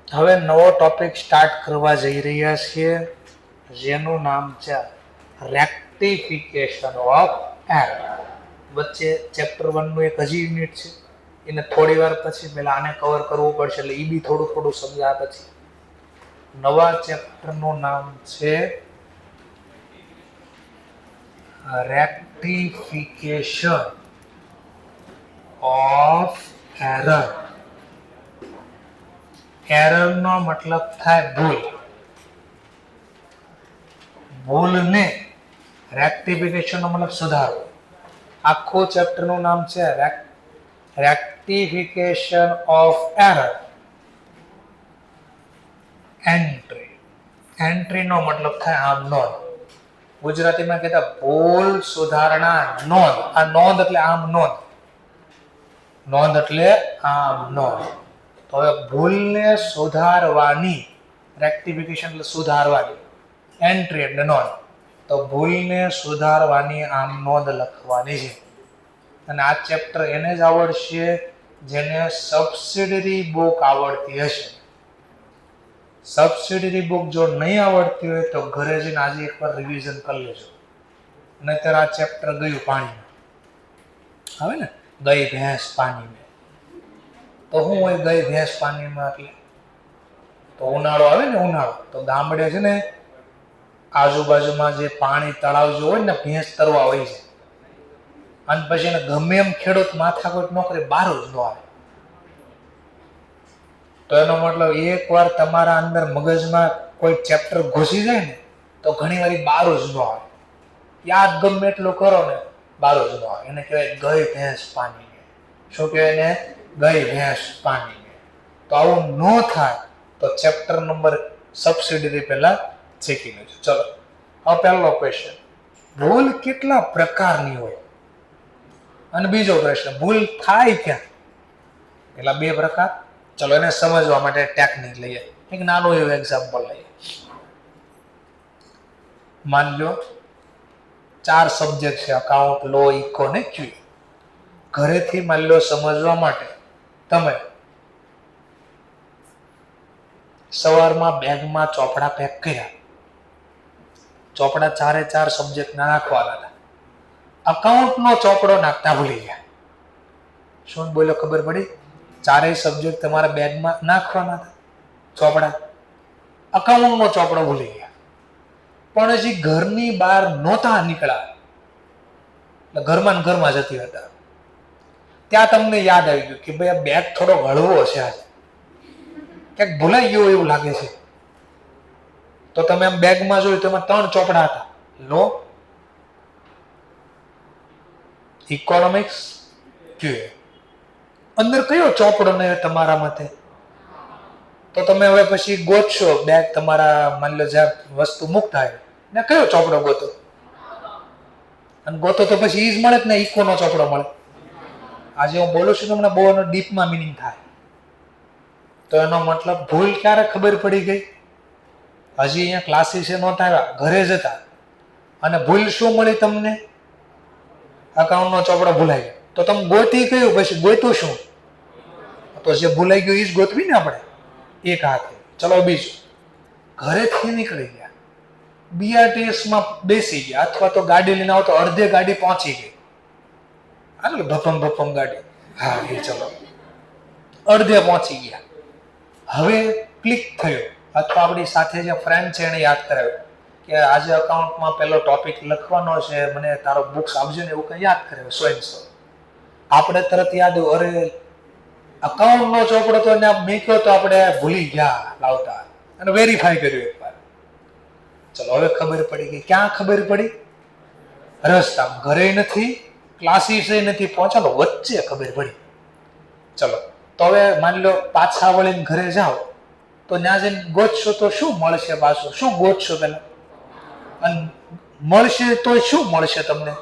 હવે નવો topic start કરવા જઈ રહ્યા છીએ, જેનું નામ છે રેક્ટિફિકેશન ઓફ એરર. વચ્ચે ચેપ્ટર 1 નું એક હજી યુનિટ છે, એને થોડી વાર પછી પહેલા આને કવર કરવું પડશે, એટલે એ બી થોડું થોડું સમજ્યા પછી નવા ચેપ્ટરનું નામ છે રેક્ટિફિકેશન ઓફ એરર. એરર નો મતલબ થાય ભૂલ. ભૂલને રેક્ટિફિકેશન નો મતલબ સુધારવો. આખો ચેપ્ટર નું નામ છે rectification of error. Entry. Entry નો મતલબ થાય આમ નોંધ. ગુજરાતીમાં કહેતા ભૂલ સુધારણા નોંધ. આ નોંધ એટલે આમ નોંધ. નોંધ એટલે આમ નોંધ. તો હવે ભૂલને સુધારવાની, રેક્ટિફિકેશન એટલે સુધારવાની, એન્ટ્રી એટલે નોંધ. તો ભૂલને સુધારવાની આમ નોંધ લખવાની છે. અને આ ચેપ્ટર એને જ આવડશે જેને સબસિડરી બુક આવડતી હશે. સબસિડરી બુક જો નહીં આવડતી હોય તો ઘરે જઈને આજે એકવાર રિવિઝન કરી લેજો. નહીતર આ ચેપ્ટર ગયું પાણીમાં. આવે ને, ગઈ ભેંસ પાણીમાં. તો શું હોય ગઈ ભેંસ પાણીમાં? એટલે તો ઉનાળો આવે ને, ઉનાળો તો ગામડે છે ને આજુબાજુમાં જે પાણી તળાવ જો હોય ને, ભેંસ તરવા હોય છે. અને પછી એને ગમે એમ ખેડૂત માથાકૂટ ન કરે, બહાર જ ન આવે. તો એનો મતલબ એકવાર તમારા અંદર મગજમાં કોઈ ચેપ્ટર ઘૂસી જાય ને, તો ઘણી વાર બહાર જ ન આવે. યાદ ગમે એટલું કરો ને, બહાર જ ન આવે. એને કહેવાય ગઈ ભેંસ પાણી. શું કહેવાય એને? ગઈ ભેંસ પાણી. તો આવું ન થાય તો ચેપ્ટર નંબર સબસિડરી પહેલા શીખી લેજો. ચલો, હવે પહેલો ક્વેશ્ચન, ભૂલ કેટલા પ્રકારની હોય? અને બીજો પ્રશ્ન, ભૂલ થાય ક્યાં? એટલા બે પ્રકાર. ચલો, એને સમજવા માટે ટેકનિક લઈએ. એક નાનું એવું એક્ઝામ્પલ લઈએ. માન લો 4 સબ્જેક્ટ છે, અકાઉન્ટ, લો, ઇકો ને ક્યુ. ઘરેથી માન લો સમજવા માટે તમે સવારમાં બેગમાં ચોપડા પેક કર્યા. ચોપડા 4 સબ્જેક્ટ નાખવાના હતા. અકાઉન્ટનો ચોપડો નાખતા ભૂલી ગયા. શું બોલો? ખબર પડી? 4 સબ્જેક્ટ તમારા બેગમાં નાખવાના હતા, ચોપડા. અકાઉન્ટનો ચોપડો ભૂલી ગયા. પણ હજી ઘરની બહાર નહોતા નીકળ્યા, એટલે ઘરમાં જતી હતા. ત્યાં તમને યાદ આવી ગયું કે ભાઈ આ બેગ થોડો હળવો છે, આજે ક્યાંક ભૂલાઈ ગયો એવું લાગે છે. તો તમે આમ બેગમાં જોયું તો એમાં 3 ચોપડા હતા, લો, ઇકોનોમિક્સ, ક્યુ. અંદર કયો ચોપડો ને તમારા મતે? તો તમે હવે પછી ગોતશો બેગ તમારા, માની લો જ્યાં વસ્તુ મુકતા હોય ને, કયો ચોપડો ગોતો? અને ગોતો તો પછી ઈ જ મળે ને, ઇકોનો ચોપડો મળે. આજે હું બોલું છું તમને બહુ એનો ડીપમાં મિનિંગ થાય. તો એનો મતલબ ભૂલ ક્યારે ખબર પડી ગઈ? હજી અહીંયા ક્લાસીસે નહોતા આવ્યા, ઘરે જ હતા. અને ભૂલ શું મળી તમને? અકાઉન્ટનો ચોપડો ભૂલાઈ ગયો. તો તમે ગોતી કયું? પછી ગોતું શું? તો જે ભૂલાઈ ગયું એ જ ગોતવી ને આપણે, એક હાથે. ચલો, બીજું, ઘરેથી નીકળી ગયા, બીઆરટીએસમાં બેસી ગયા, અથવા તો ગાડી લઈને આવો તો અડધે ગાડી પહોંચી ગઈ. હાલો, ભપમ ગાડી, હા એ, ચલો, અડધે પહોંચી ગયા. હવે ક્લિક થયો, અથવા આપણી સાથે જે ફ્રેન્ડ છે એને યાદ કરાવ્યો કે આજે અકાઉન્ટમાં પેલો ટોપિક લખવાનો છે, મને તારો બુક્સ આપજો ને, એવું કંઈ યાદ કરાવ્યો સ્વયંસર. આપણે તરત યાદ, અરે અકાઉન્ટનો ચોપડો તો એને મૂક્યો તો આપણે ભૂલી ગયા લાવતા, અને વેરીફાઈ કર્યું એકવાર. ચલો, હવે ખબર પડી ગઈ. ક્યાં ખબર પડી? રસ્તા. ઘરે નથી, ક્લાસીસે નથી પહોંચાલો, વચ્ચે ખબર પડી. ચલો, તો હવે માની લો પાછા વળીને ઘરે જાઓ તો ત્યાં જઈને ગોતશો તો શું મળશે? પાછું શું ગોતશો પેલા? અને મળશે તો શું મળશે તમને?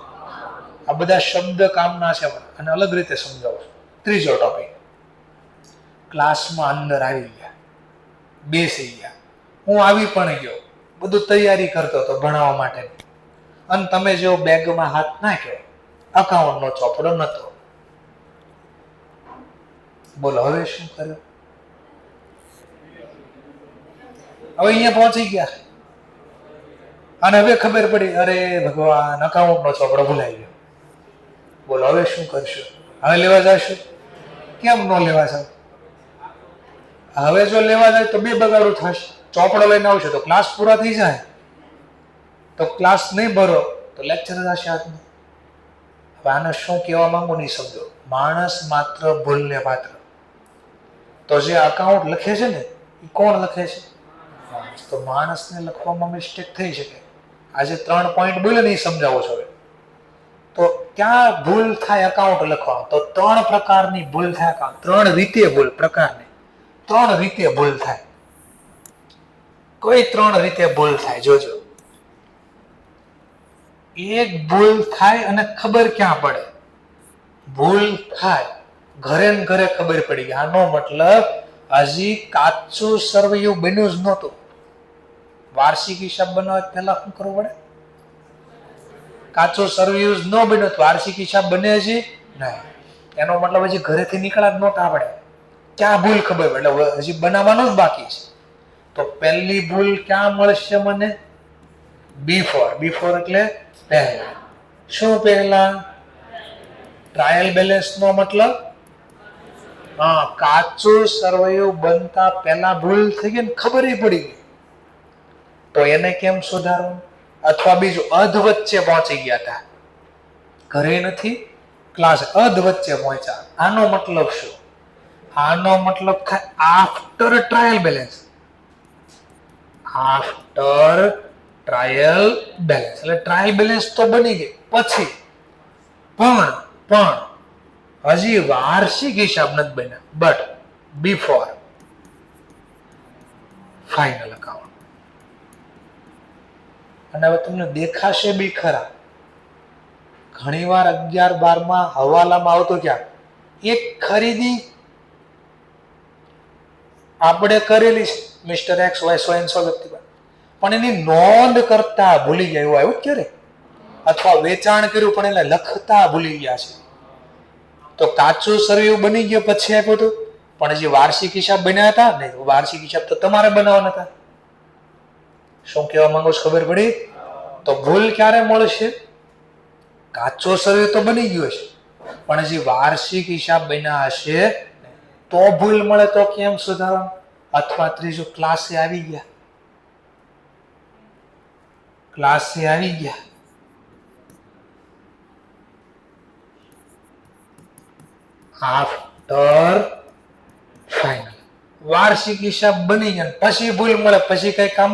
આ બધા શબ્દ કામના છે, અને અલગ રીતે સમજાવું છું. ત્રીજો ટોપિક, ક્લાસમાં અંદર આવી ગયા, બેસી ગયા. હું આવી પણ ગયો, બધું તૈયારી કરતો હતો ભણાવવા માટે, અને તમે જો બેગમાં હાથ નાખ્યો, અકાઉન્ટનો ચોપડો નતો. બોલો, હવે શું કર્યું? હવે અહીંયા પહોંચી ગયા અને હવે ખબર પડી, અરે ભગવાન, અકાઉન્ટનો ચોપડો ભૂલાઈ ગયો. બોલો હવે શું કરશું? હવે લેવા જશું? કેમ ન લેવા જાવ? હવે જો લેવા જાય તો બે બગાડું થશે. ચોપડો લઈને આવશે તો ક્લાસ પૂરા થઈ જાય, તો ક્લાસ નહીં ભરો તો લેક્ચર થશે હાથમાં. હવે આને શું કહેવા માંગુ નહીં સમજો. માણસ માત્ર ભૂલને પાત્ર. તો જે અકાઉન્ટ લખે છે ને એ કોણ લખે છે? તો માણસને લખવામાં મિસ્ટેક થઈ શકે. આજે 3 પોઈન્ટ બોલે ને એ સમજાવો છો. તો ક્યાં ભૂલ થાય અકાઉન્ટ લખવામાં? તો 3 પ્રકારની ભૂલ થાય. 3 રીતે ભૂલ પ્રકારની 3 રીતે ભૂલ થાય. કોઈ 3 રીતે ભૂલ થાય જોજો. એક ભૂલ થાય અને ખબર ક્યાં પડે? ભૂલ થાય ઘરે ને ઘરે ખબર પડી ગઈ. આનો મતલબ હજી કાચું સરવૈયું બન્યું જ નહોતું. વાર્ષિક હિસાબ બનાવવા પહેલા શું કરવું પડે? કાચું સરવૈયું જ ન બન્યું તો વાર્ષિક હિસાબ બને હજી નહીં. એનો મતલબ હજી ઘરેથી નીકળ્યા જ નહોતા આપણે. ક્યાં ભૂલ ખબર પડે? એટલે હજી બનાવવાનું જ બાકી છે. તો પહેલી ભૂલ ક્યાં મળશે મને? બિફોર. બિફોર એટલે પહેલા. શું પહેલા? ટ્રાયલ બેલેન્સ નો મતલબ કાચું સરવૈયું બનતા પહેલા ભૂલ થઈ ગઈ ને ખબર પડી ગઈ. તો એને કેમ સુધારવું? અથવા બીજું, અધ વચ્ચે પહોંચી ગયા હતા, ઘરે નથી ક્લાસ, અધ વચ્ચે પહોંચ્યા. આનો મતલબ શું? આનો મતલબ થાય after trial balance. After trial balance એટલે ટ્રાયલ બેલેન્સ તો બની ગઈ પછી પણ હજી વાર્ષિક હિસાબ નથી બન્યા. But before final account. અને હવે તમને દેખાશે બી ખરા. ઘણીવાર 11-12 માં હવાલામાં આવતો ક્યાં? એક ખરીદી આપણે કરેલી છે mister X Y so and so વ્યક્તિ પર, પણ એની નોંધ કરતા ભૂલી ગયા. એવું આવ્યું ક્યારે? અથવા વેચાણ કર્યું પણ એને લખતા ભૂલી ગયા છે. તો કાચું સરવૈયું બની ગયો પછી આપ્યું હતું, પણ જે વાર્ષિક હિસાબ બન્યા હતા ને, વાર્ષિક હિસાબ તો તમારે બનાવવાના હતા. શું કહેવા માંગુ છો? ખબર પડી? તો ભૂલ ક્યારે મળશે? કાચો સરવૈયું તો બની ગયો છે પણ જે વાર્ષિક હિસાબ બન્યા હશે તો ભૂલ મળે. તો કેમ સુધારવાનું? અથવા ત્રીજું, ક્લાસે આવી ગયા. ક્લાસે આવી ગયા આફ્ટર ફાઇનલ. વાર્ષિક હિસાબ બની ગયા પછી ભૂલ મળે, પછી કઈ કામ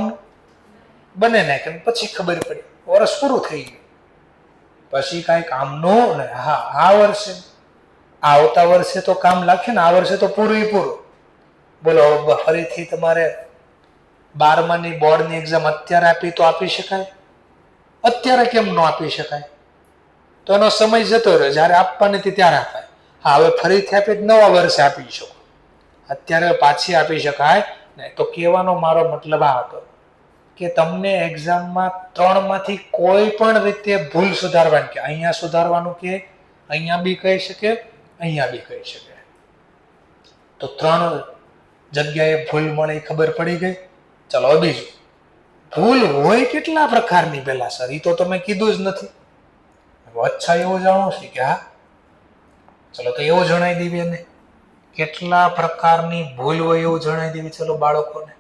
બને નહીં કે પછી ખબર પડી વર્ષ પૂરું થઈ ગયું પછી કઈ કામનું નહીં. હા, આ વર્ષે આવતા વર્ષે તો કામ લાગશે ને, આ વર્ષે તો પૂરું. બોલો ફરીથી તમારે 12માની બોર્ડની એક્ઝામ અત્યારે આપી તો આપી શકાય? અત્યારે કેમ ન આપી શકાય? તો એનો સમય જતો રહ્યો, જ્યારે આપવાની હતી ત્યારે અપાય. હા, હવે ફરીથી આપી નવા વર્ષે આપી શકો. અત્યારે પાછી આપી શકાય નહીં. તો કહેવાનો મારો મતલબ આ હતો કે તમને એક્ઝામમાં 3માંથી કોઈ પણ રીતે ભૂલ સુધારવાની, કે અહીંયા સુધારવાનું, કે અહીંયા બી કહી શકે, અહીંયા બી કહી શકે. તો 3 જગ્યાએ ભૂલ મળે ખબર પડી ગઈ. ચલો બીજું, ભૂલ હોય કેટલા પ્રકારની? પેલા સર એ તો તમે કીધું જ નથી. અચ્છા, એવું જાણો છે કે? હા, ચલો તો એવું જણાવી દેવી. એને કેટલા પ્રકારની ભૂલ હોય એવું જણાવી દેવી. ચલો બાળકોને.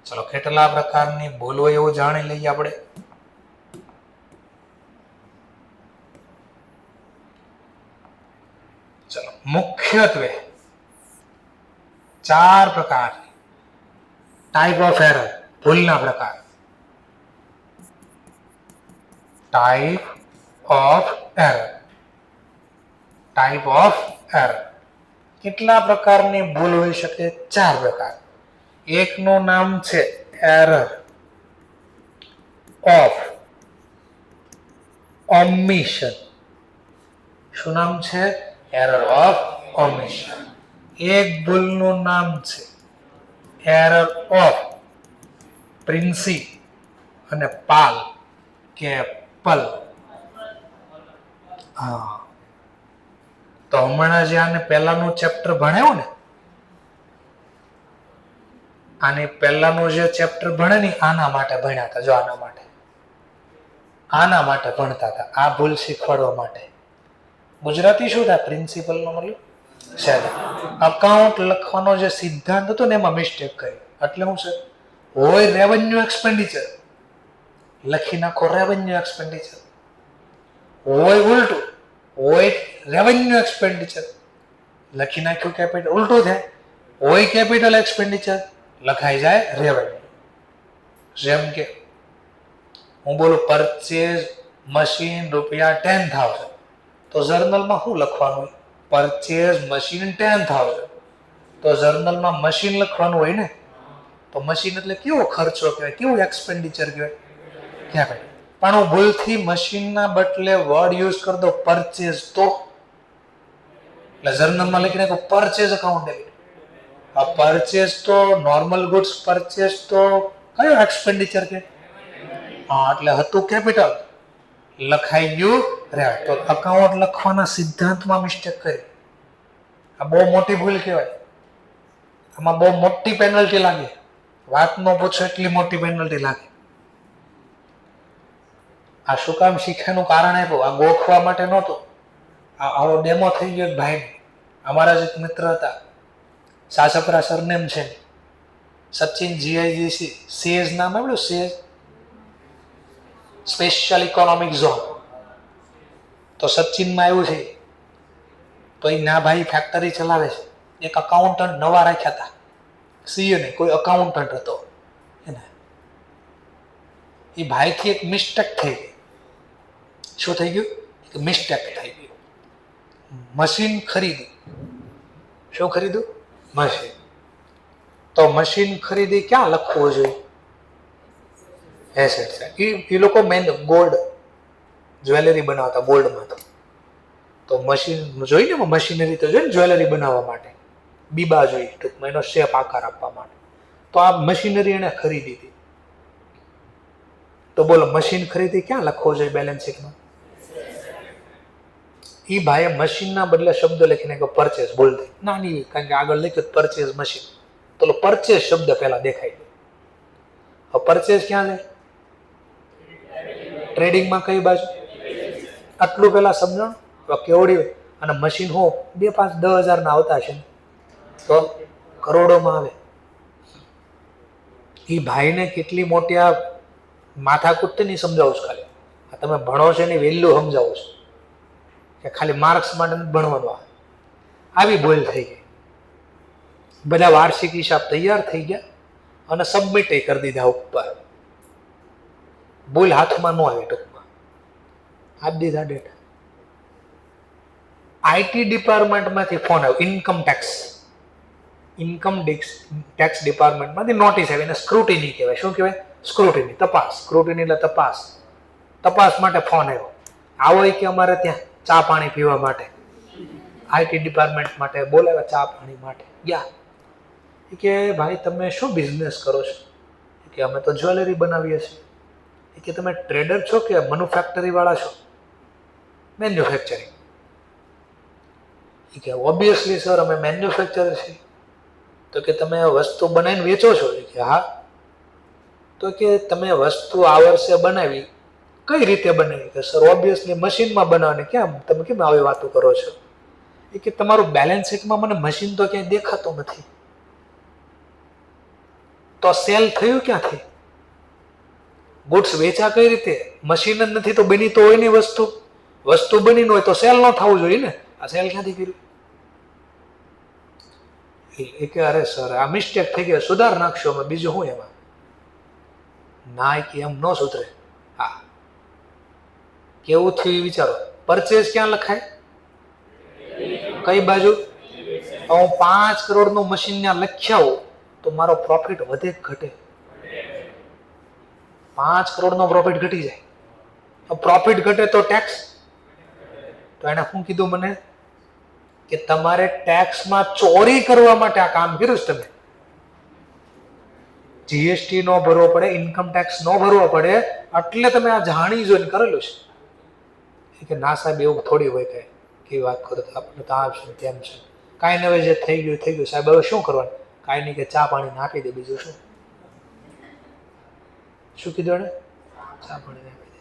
ચલો કેટલા પ્રકારની ભૂલ હોય એવું જાણી લઈએ આપણે. ચલો, મુખ્યત્વે 4 પ્રકાર. ટાઈપ ઓફ એરર, ભૂલના પ્રકાર. Type of error. Type of error. કેટલા પ્રકારની ભૂલ હોઈ શકે? 4 પ્રકાર. એકનું નામ છે એરર ઓફ ઓમિશન. શું નામ છે? Error of omission. એક ભૂલનું નામ છે એરર ઓફ પ્રિન્સી અને પાલ કે પલ. હા, તો હમણાં જે આને પહેલાનું ચેપ્ટર ભણાવ્યું ને, આને પહેલાનું જે ચેપ્ટર ભણે ને આના માટે ભણ્યા હતા. જો આના માટે ભણતા હતા, આ ભૂલ શીખવાડવા માટે. ગુજરાતી શું થાય? પ્રિન્સિપલ નો મતલબ સાહેબ અકાઉન્ટ લખવાનો જે સિદ્ધાંત હતો ને એમાં મિસ્ટેક કરી. એટલે શું છે? હોય રેવન્યુ એક્સપેન્ડિચર લખી નાખો, રેવન્યુ એક્સપેન્ડિચર. હોય ઉલટું, હોય રેવન્યુ એક્સપેન્ડિચર લખી નાખ્યું કેપિટલ, ઉલટું થાય. હોય કેપિટલ એક્સપેન્ડિચર લખાઈ જાય રેવન્યુ. જેમ કે હું બોલું પરચેઝ મશીન રૂપિયા 10,000, તો જર્નલમાં શું લખવાનું? Purchase machine 10,000. તો જર્નલમાં મશીન લખવાનું હોય ને. તો મશીન એટલે કેવો ખર્ચો કહેવાય, કેવું એક્સપેન્ડિચર કહેવાય, ક્યાં? પણ હું ભૂલથી મશીનના બદલે વર્ડ યુઝ કરી દો પરચેઝ, તો એટલે જર્નલમાં લખી નાખો પરચેઝ અકાઉન્ટ ડેબિટ. આ પરચેઝ તો નોર્મલ ગુડ્સ પરચેઝ તો કયો એક્સપેન્ડિચર કે? હા, એટલે હતું કેપિટલ, લખાઈ ગયું રેટ. તો અકાઉન્ટ લખવાના સિદ્ધાંતમાં મિસ્ટેક કરી. આ બહુ મોટી ભૂલ કહેવાય. આમાં બહુ મોટી પેનલ્ટી લાગે. વાત ન પૂછો એટલી મોટી પેનલ્ટી લાગે. આ શું કામ શીખ્યાનું કારણ આપ્યું? આ ગોખવા માટે નહોતું. આવો ડેમો થઈ ગયો ભાઈ. અમારા જ એક મિત્ર હતા, સાસપરા સરનેમ છે, સચિન જીઆઈજીસી, સેજ નામ આવ્યું, સેજ સ્પેશિયલ ઇકોનોમિક ઝોન. તો સચિનમાં આવ્યું છે. તો એ ના ભાઈ ફેક્ટરી ચલાવે છે. એક અકાઉન્ટન્ટ નવા રાખ્યા હતા, સીએ ને કોઈ અકાઉન્ટન્ટ હતો એને. એ ભાઈથી એક મિસ્ટેક થઈ ગઈ. શું થઈ ગયું? એક મિસ્ટેક થઈ ગઈ. મશીન ખરીદી. શું ખરીદ્યું? મશીન. તો મશીન ખરીદી ક્યાં લખવું જોઈએ? એસેટ છે. એ લોકો મેન ગોલ્ડ જ્વેલરી બનાવતા, ગોલ્ડમાં તો મશીન જોઈને, મશીનરી તો જોઈને જ્વેલરી બનાવવા માટે, બીબા જોઈ ટૂંકમાં એનો શેપ આકાર આપવા માટે. તો આ મશીનરી એને ખરીદી હતી. તો બોલો મશીન ખરીદી ક્યાં લખવો જોઈએ બેલેન્સ શીટમાં? એ ભાઈએ મશીનના બદલે શબ્દ લખીને કે પરચેસ, બોલતી નાની, કારણ કે આગળ લખ્યું પરચેસ મશીન. તો પરચેસ શબ્દ પહેલા દેખાય. હવે પરચેસ ક્યાં છે? ટ્રેડિંગમાં કઈ બાજુ? આટલું પેલા સમજણ કેવડી. અને મશીન હો 2-5-10,000 ના આવતા છે, તો કરોડોમાં આવે. એ ભાઈને કેટલી મોટી આ માથાકૂટ નહીં સમજાવું છું. ખાલી આ તમે ભણો છો એની વેલ્યુ સમજાવું છું, કે ખાલી માર્ક્સ માટે ભણવાનું. આવી ભૂલ થઈ ગઈ. બધા વાર્ષિક હિસાબ તૈયાર થઈ ગયા અને સબમિટ કરી દીધા ઉપર. ભૂલ હાથમાં ન આવી. ટૂંકમાં આપી દીધા ડેટા. આઈટી ડિપાર્ટમેન્ટમાંથી ફોન આવ્યો, ઇન્કમ ટેક્સ ડિપાર્ટમેન્ટમાંથી નોટિસ આવી. એને સ્ક્રુટિની કહેવાય. શું કહેવાય? સ્ક્રુટિની, તપાસ. સ્ક્રુટિની એટલે તપાસ. તપાસ માટે ફોન આવ્યો. આવો કે અમારે ત્યાં ચા પાણી પીવા માટે. આઈટી ડિપાર્ટમેન્ટ માટે બોલાવ્યા, ચા પાણી માટે ગયા. કે ભાઈ તમે શું બિઝનેસ કરો છો? કે અમે તો જ્વેલરી બનાવીએ છીએ. કે તમે ટ્રેડર છો કે મેન્યુફેક્ચરી વાળા છો? મેન્યુફેક્ચરિંગ. કે ઓબ્વિયસલી સર અમે મેન્યુફેક્ચર છીએ. તો કે તમે વસ્તુ બનાવીને વેચો છો? કે હા. તો કે તમે વસ્તુ આ વર્ષે બનાવી, કઈ રીતે બનાવી? કે સર ઓબ્વિયસલી મશીનમાં બનાવવાની. કેમ તમે કેમ આવી વાતો કરો છો? કે તમારું બેલેન્સ શીટમાં મને મશીન તો ક્યાંય દેખાતું નથી. તો સેલ થયું ક્યાંથી? ગુડ્સ વેચા કઈ રીતે? મશીન જ નથી તો બની તો હોય નહીં વસ્તુ. વસ્તુ બની હોય તો સેલ ન થવું જોઈએ ને. આ સેલ ક્યાંથી કર્યું? એ કે અરે સર આ મિસ્ટેક થઈ ગઈ, સુધાર નાખશો અમે. બીજું શું એમાં? ના, કે એમ ન સુધરે. હા, કેવું થયું એ વિચારો. પરચેસ ક્યાં લખાય? કઈ બાજુ? હું 5 કરોડનું મશીન ત્યાં લખ્યા હોઉં તો મારો પ્રોફિટ વધે ઘટે? 5 કરોડનો પ્રોફિટ ઘટી જાય. પ્રોફિટ ઘટે તો ટેક્સ. તો એને શું કીધું મને? કે તમારે ટેક્સમાં ચોરી કરવા માટે આ કામ કર્યું છે તમે. જીએસટી નો ભરવો પડે, ઇન્કમ ટેક્સ નો ભરવો પડે, એટલે તમે આ જાણી જોઈને કરેલું છે. કે ના સાહેબ એવું થોડી હોય. કઈ કેવી વાત કરો તો આપણે તો આમ છે તેમ છે, કાંઈ ને હવે જે થઈ ગયું સાહેબ, હવે શું કરવાનું? કાંઈ નહીં કે ચા પાણી આપી દે, બીજું શું. શું કીધું એને? ચા પાણી આપી દે.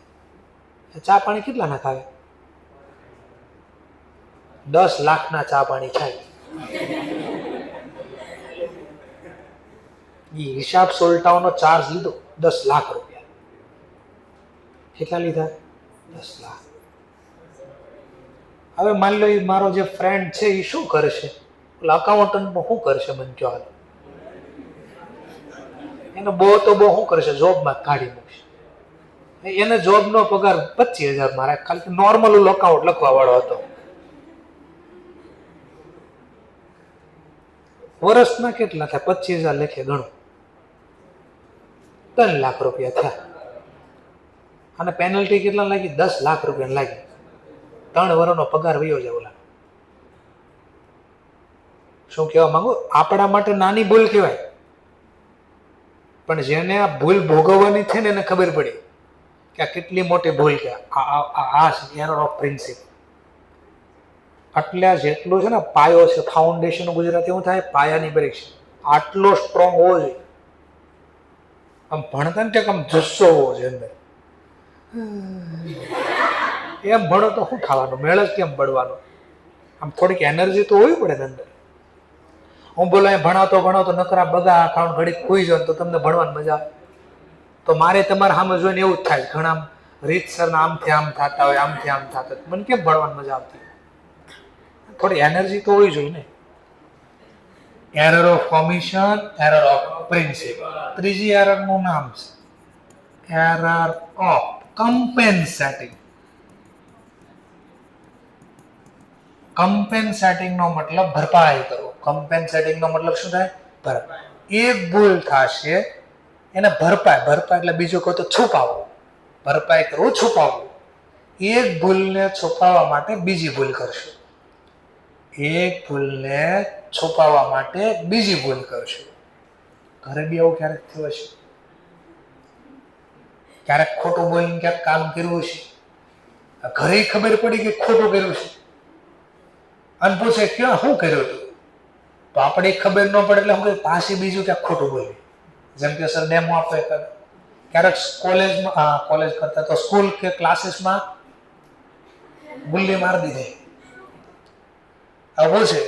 ચા પાણી કેટલા ના ખાવે? 10 લાખના ચા પાણી ખાય. એ હિસાબ સોલ્ટાઓનો ચાર્જ લીધો 10 લાખ રૂપિયા. કેટલા લીધા? 10 લાખ. હવે માની લો એ મારો જે ફ્રેન્ડ છે એ શું કરશે? અકાઉન્ટન્ટનું શું કરશે? મને કહો. એને બહુ શું કરશે? જોબમાં કાઢી મૂકશે. એને જોબનો પગાર 25,000 મારે, ખાલી નોર્મલ અકાઉન્ટ લખવા વાળો હતો. વર્ષના કેટલા થાય? 25,000 લેખે ગણો, 3 લાખ રૂપિયા થયા. અને પેનલ્ટી કેટલા લાગી? 10 લાખ રૂપિયા લાગી. 3 વર્ષનો પગાર વયો જાય ઓલા. શું કહેવા માંગુ? આપણા માટે નાની ભૂલ કહેવાય, પણ જેને આ ભૂલ ભોગવવાની છે ને એને ખબર પડી કે આ કેટલી મોટી ભૂલ કે આ એરર ઓફ પ્રિન્સિપલ. એટલે જેટલું છે ને પાયો છે, ફાઉન્ડેશન ગુજરાતી એવું થાય, પાયાની પરીક્ષા આટલો સ્ટ્રોંગ હોવો જોઈએ. આમ ભણતા ને આમ જસ્સો હોવો જોઈએ અંદર. એમ ભણો તો શું થવાનું? મેળ જ કેમ પડવાનો? આમ થોડીક એનર્જી તો હોવી પડે ને અંદર. હું બોલો ભણાવતો નકરા બગા ખાવાનું ઘડીક ખોઈ જાવ તો તમને ભણવાની મજા આવે? તો મારે તમારે સામે જોઈને એવું જ થાય. ઘણા રીતસરના આમથી આમ થતા હોય, આમથી આમ થતા હોય, મને કેમ ભણવાની મજા આવતી? થોડી એનર્જી તો હોવી જોઈએ ને. Error of commission, error of principle. ત્રીજી એરરનું નામ છે એરર ઓફ કમ્પેન્સેટિંગ. કમ્પેન્સેટિંગ નો મતલબ ભરપાઈ કરવો. કમ્પેન્સેટિંગ નો મતલબ શું થાય? ભરપાઈ. એક ભૂલ થશે એને ભરપાઈ એટલે બીજું કહો તો છુપાવવું. ભરપાઈ કરવું, છુપાવવું. એક ભૂલને છુપાવવા માટે બીજી ભૂલ કરશું. એક ભૂલને છુપાવવા માટે બીજી ભૂલ કરશું. ઘરે બી આવું ક્યારેક થયું હશે? ક્યારેક ખોટું બોલીને ક્યાંક કામ કર્યું છે, ઘરે ખબર પડી કે ખોટું કર્યું છે, અને પૂછે ક્યાં શું કર્યું હતું, તો આપણે ખબર ન પડે એટલે હું પાછી બીજું ક્યાંક ખોટું બોલી. જેમ કે સર ડેમો આપે, ક્યારેક કોલેજ કરતા તો સ્કૂલ કે ક્લાસીસમાં ગુલ્લી મારી દીધી. આવું છે.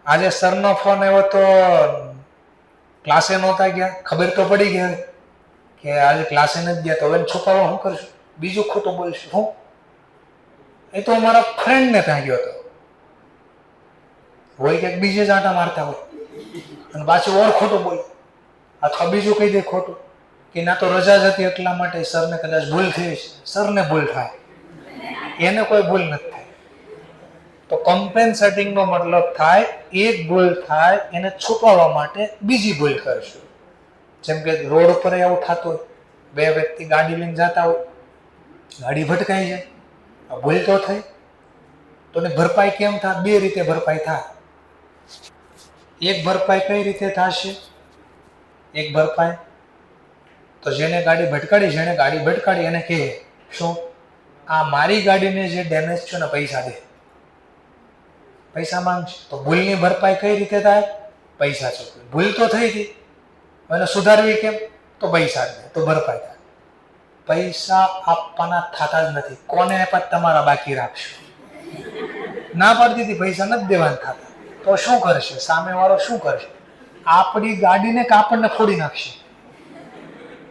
આજે સરનો ફોન આવ્યો તો ક્લાસે નહોતા ગયા, ખબર તો પડી ગયા કે આજે ક્લાસે નથી ગયા, તો હવે છુપાવવા શું કરશું? બીજું ખોટું બોલશું. હું એ તો અમારા ફ્રેન્ડને ત્યાં ગયો હતો, હોય ક્યાંક બીજે જ આંટા મારતા હોય અને પાછું ઓર ખોટું બોલે, અથવા બીજું કહી દે ખોટું કે ના તો રજા જ હતી એટલા માટે સરને કદાચ ભૂલ થઈ છે. સરને ભૂલ થાય, એને કોઈ ભૂલ નથી થાય. તો કમ્પેન્સેટિંગ નો મતલબ થાય એક ભૂલ થાય એને છુપાવવા માટે બીજી ભૂલ કરશું. જેમ કે રોડ ઉપર એવું થતું હોય, બે વ્યક્તિ ગાડી લઈને જતા હોય, ગાડી ભટકાઈ જાય, ભૂલ તો થઈ, તો ભરપાઈ કેમ થાય? બે રીતે ભરપાઈ થાય. એક ભરપાઈ કઈ રીતે થશે? એક ભરપાઈ તો જેને ગાડી ભટકાડી એને કહે શું? આ મારી ગાડીને જે ડેમેજ છે ને પૈસા દે. પૈસા માંગશે. તો ભૂલની ભરપાઈ કઈ રીતે થાય? પૈસા ચૂકવે. ભૂલ તો થઈ હતી, અને સુધારવી કેમ? તો પૈસા દે, તો ભરપાઈ થાય. પૈસા આપવાના થતા જ નથી. કોને આપ્યા? તમારા બાકી રાખશો. ના પાડતી હતી પૈસા નથી દેવાના થતા, તો શું કરશે સામે વાળો? શું કરશે? આપણી ગાડીને કાપડને ફોડી નાખશે.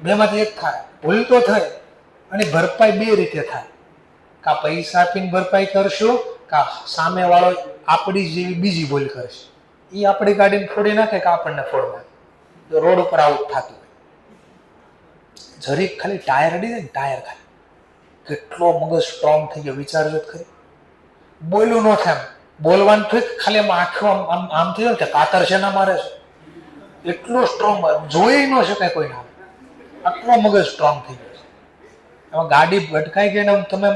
બેમાંથી એક થાય. ભૂલ તો થઈ અને ભરપાઈ બે રીતે થાય. કા પૈસા આપીને ભરપાઈ કરશું, કા સામે વાળો આપણી જેવી બીજી ભૂલ કરશે. એ આપણી ગાડીને ફોડી નાખે કે આપણને ફોડી નાખે. તો રોડ ઉપર આવું થતું હોય. જરીક ખાલી ટાયર અડી જાય ને, ટાયર ખાલી કેટલો મગજ સ્ટ્રોંગ થઈ ગયો વિચારજો ખરી. બોલ્યું ન થાય, બોલવાનું થયું ખાલી આમ આંખો આમ થઈ જાય કે કાતર છે ના મારે છે. એટલો સ્ટ્રોંગ, જોઈ ન શકાય કોઈ નામ. આટલો મગજ સ્ટ્રોંગ થઈ ગયો છે. એમાં ગાડી ભટકાઈ ગઈ ને તમે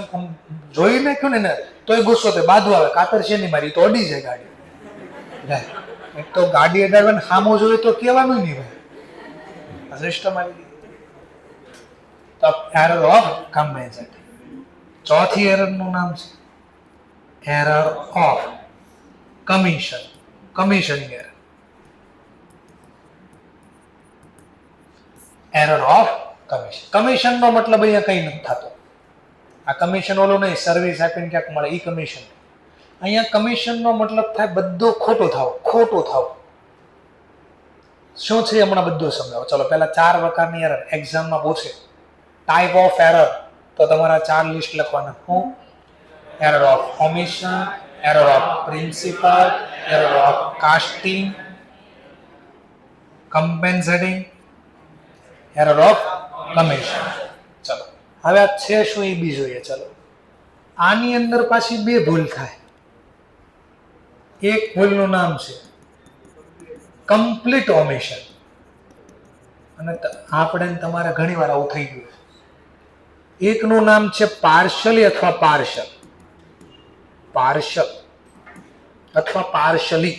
જોઈ નાખ્યું ને તોય ગુસ્સો થાય, બાંધવા આવે, કાતર છે નહીં મારી, તો અડી જાય ગાડી. એક તો ગાડી અડાડવાને સામો જોઈએ તો કહેવાનું નહીં ભાઈ, સિસ્ટમ આવી ગઈ. તો એરર ઓફ કમ્પેન્સેટિંગ. ચોથી એરર નું નામ છે error of commission, commissioning error, error of commission. કમિશનનો મતલબ અહીંયા કંઈ નથી થતો. આ કમિશન ઓલું નહીં, સર્વિસ આપીને ક્યાંક મળે એ કમિશન. અહીંયા કમિશનનો મતલબ થાય બધું ખોટું થાવ, ખોટું થાવ. શું છે હમણાં બધું સમજાવો. ચલો પહેલા 4 પ્રકારની એરર એક્ઝામમાં પૂછે. ટાઈપ ઓફ એરર તો તમારા 4 લિસ્ટ લખવાના. હું error of omission, error of principle, error of casting, compensating, error of commission. ચલો હવે આ છે શું એ બી જોઈએ. ચલો આની અંદર પાછી 2 ભૂલ થાય. એક ભૂલનું નામ છે કમ્પ્લીટ ઓમિશન, અને આપણે તમારે ઘણી વાર આવું થઈ ગયું. એકનું નામ છે પાર્શલી અથવા પાર્શલ, પાર્શલ અથવા પાર્શલી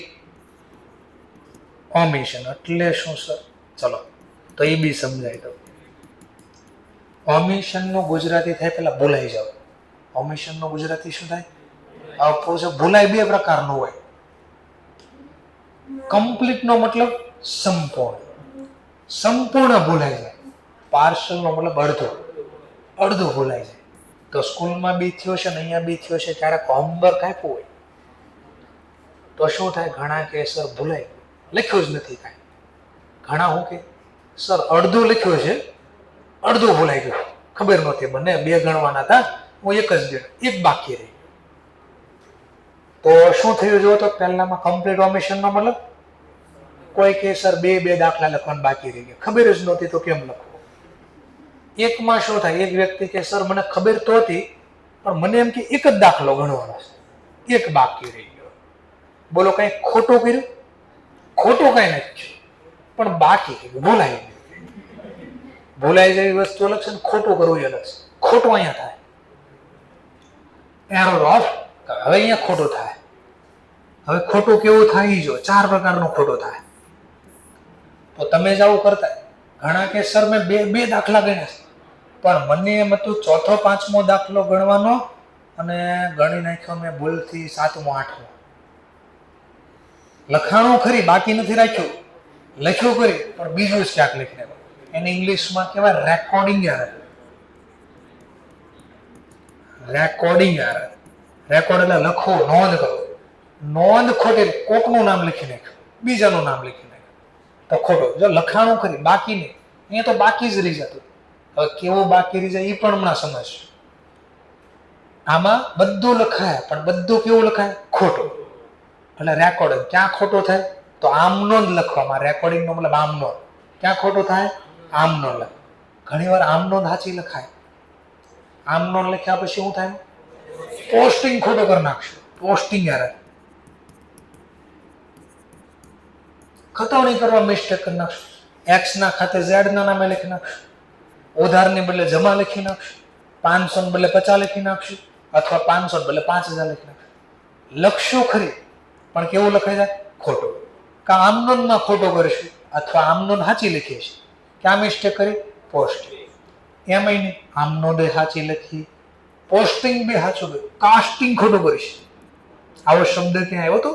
ઓમિશન એટલે શું સર? ચલો તો એ બી સમજાય. તો ઓમિશન નું ગુજરાતી થાય, પેલા ભૂલાઈ જાવ. ઓમિશન નું ગુજરાતી શું થાય? ભૂલાય 2 પ્રકારનું હોય. કમ્પ્લીટ નો મતલબ સંપૂર્ણ, સંપૂર્ણ ભૂલાઈ જાય. પાર્શલ નો મતલબ અડધો, અડધો ભૂલાઈ જાય. તો સ્કૂલમાં બી થયો છે ને અહીંયા બી થયો છે. ક્યારેક હોમવર્ક આપ્યું હોય તો શું થાય? ઘણા કે સર ભૂલાઈ લખ્યું જ નથી કાંઈ. ઘણા હું કે સર અડધું લખ્યું છે, અડધું ભૂલાઈ ગયું, ખબર નહોતી. મને 2 ગણવાના હતા, હું 1 જ ગણ, 1 બાકી રહી. તો શું થયું જો તો પહેલામાં કમ્પ્લીટ ઓમિશન નો મતલબ કોઈ કે સર 2 દાખલા લખવાના બાકી રહી ગયા, ખબર જ નહોતી તો કેમ લખવું. એકમાં શું થાય? એક વ્યક્તિ કે સર મને ખબર તો હતી પણ મને એમ કે 1 જ દાખલો ગણવાનો છે, 1 બાકી રહી ગયો. બોલો કઈ ખોટું કર્યું? ખોટું કઈ નથી, પણ બાકી કર્યું, ભૂલાઈ ગયું. ભૂલાઈ જાય વસ્તુ અલગ છે ને ખોટું કરવું એ અલગ છે. ખોટું અહીંયા થાય એરર ઓફ. હવે અહીંયા ખોટું થાય. હવે ખોટું કેવું થાય જો 4 પ્રકારનું ખોટું થાય. તો તમે જ આવું કરતા. ઘણા કે સર મેં 2 દાખલા ગણ્યા છે પણ મને એમ હતું 4થો 5મો દાખલો ગણવાનો અને ગણી નાખ્યો મેં ભૂલથી 7મો 8મો. લખાણું ખરી, બાકી નથી રાખ્યું, લખ્યું કરી પણ બીજું જ ક્યાંક લખી નાખ્યું. એને ઇંગ્લિશમાં કહેવાય recording error. Recording error. Record એટલે લખો, નોંધ કરો. નોંધ ખોટી, કોકનું નામ લખી નાખ્યું, બીજાનું નામ લખી નાખ્યું તો ખોટું. જો લખાણું ખરી, બાકી નહીં. અહીંયા તો બાકી જ રહી જતું. હવે કેવું બાકી રહી જાય એ પણ હમણાં સમજશું. આમાં બધું લખાય પણ બધું કેવું લખાય? ખોટું. એટલે રેકોર્ડ ક્યાં ખોટું થાય? તો આમનો જ લખવામાં. રેકોર્ડિંગ નો મતલબ આમનો. ક્યાં ખોટું થાય? આમનો લખ. ઘણી વાર આમનો સાચી લખાય. આમનો લખ્યા પછી શું થાય? પોસ્ટિંગ ખોટું કરી નાખશું. Posting error. ખતવણી કરવા મિસ્ટેક કરી નાખશું. એક્સ ના ખાતે ઝેડ ના નામે લખી નાખશું. ઉધારની બદલે જમા લખી નાખશું. 500 ને બદલે 50 લખી નાખશું, અથવા 500 ને બદલે 5000 લખી નાખશું. લખશું ખરી પણ કેવું લખાઈ જાય? ખોટું. કા આમનોનમાં ખોટો કરીશું અથવા આમનોન સાચી લખીએ છીએ. ક્યાં મિસ્ટેક કરી? પોસ્ટિંગ. એમાંય નહીં, આમનોન સાચી લખી, પોસ્ટિંગ બી સાચું કર્યું, કાસ્ટિંગ ખોટું કરીશ. આવો શબ્દ ક્યાં આવ્યો હતો?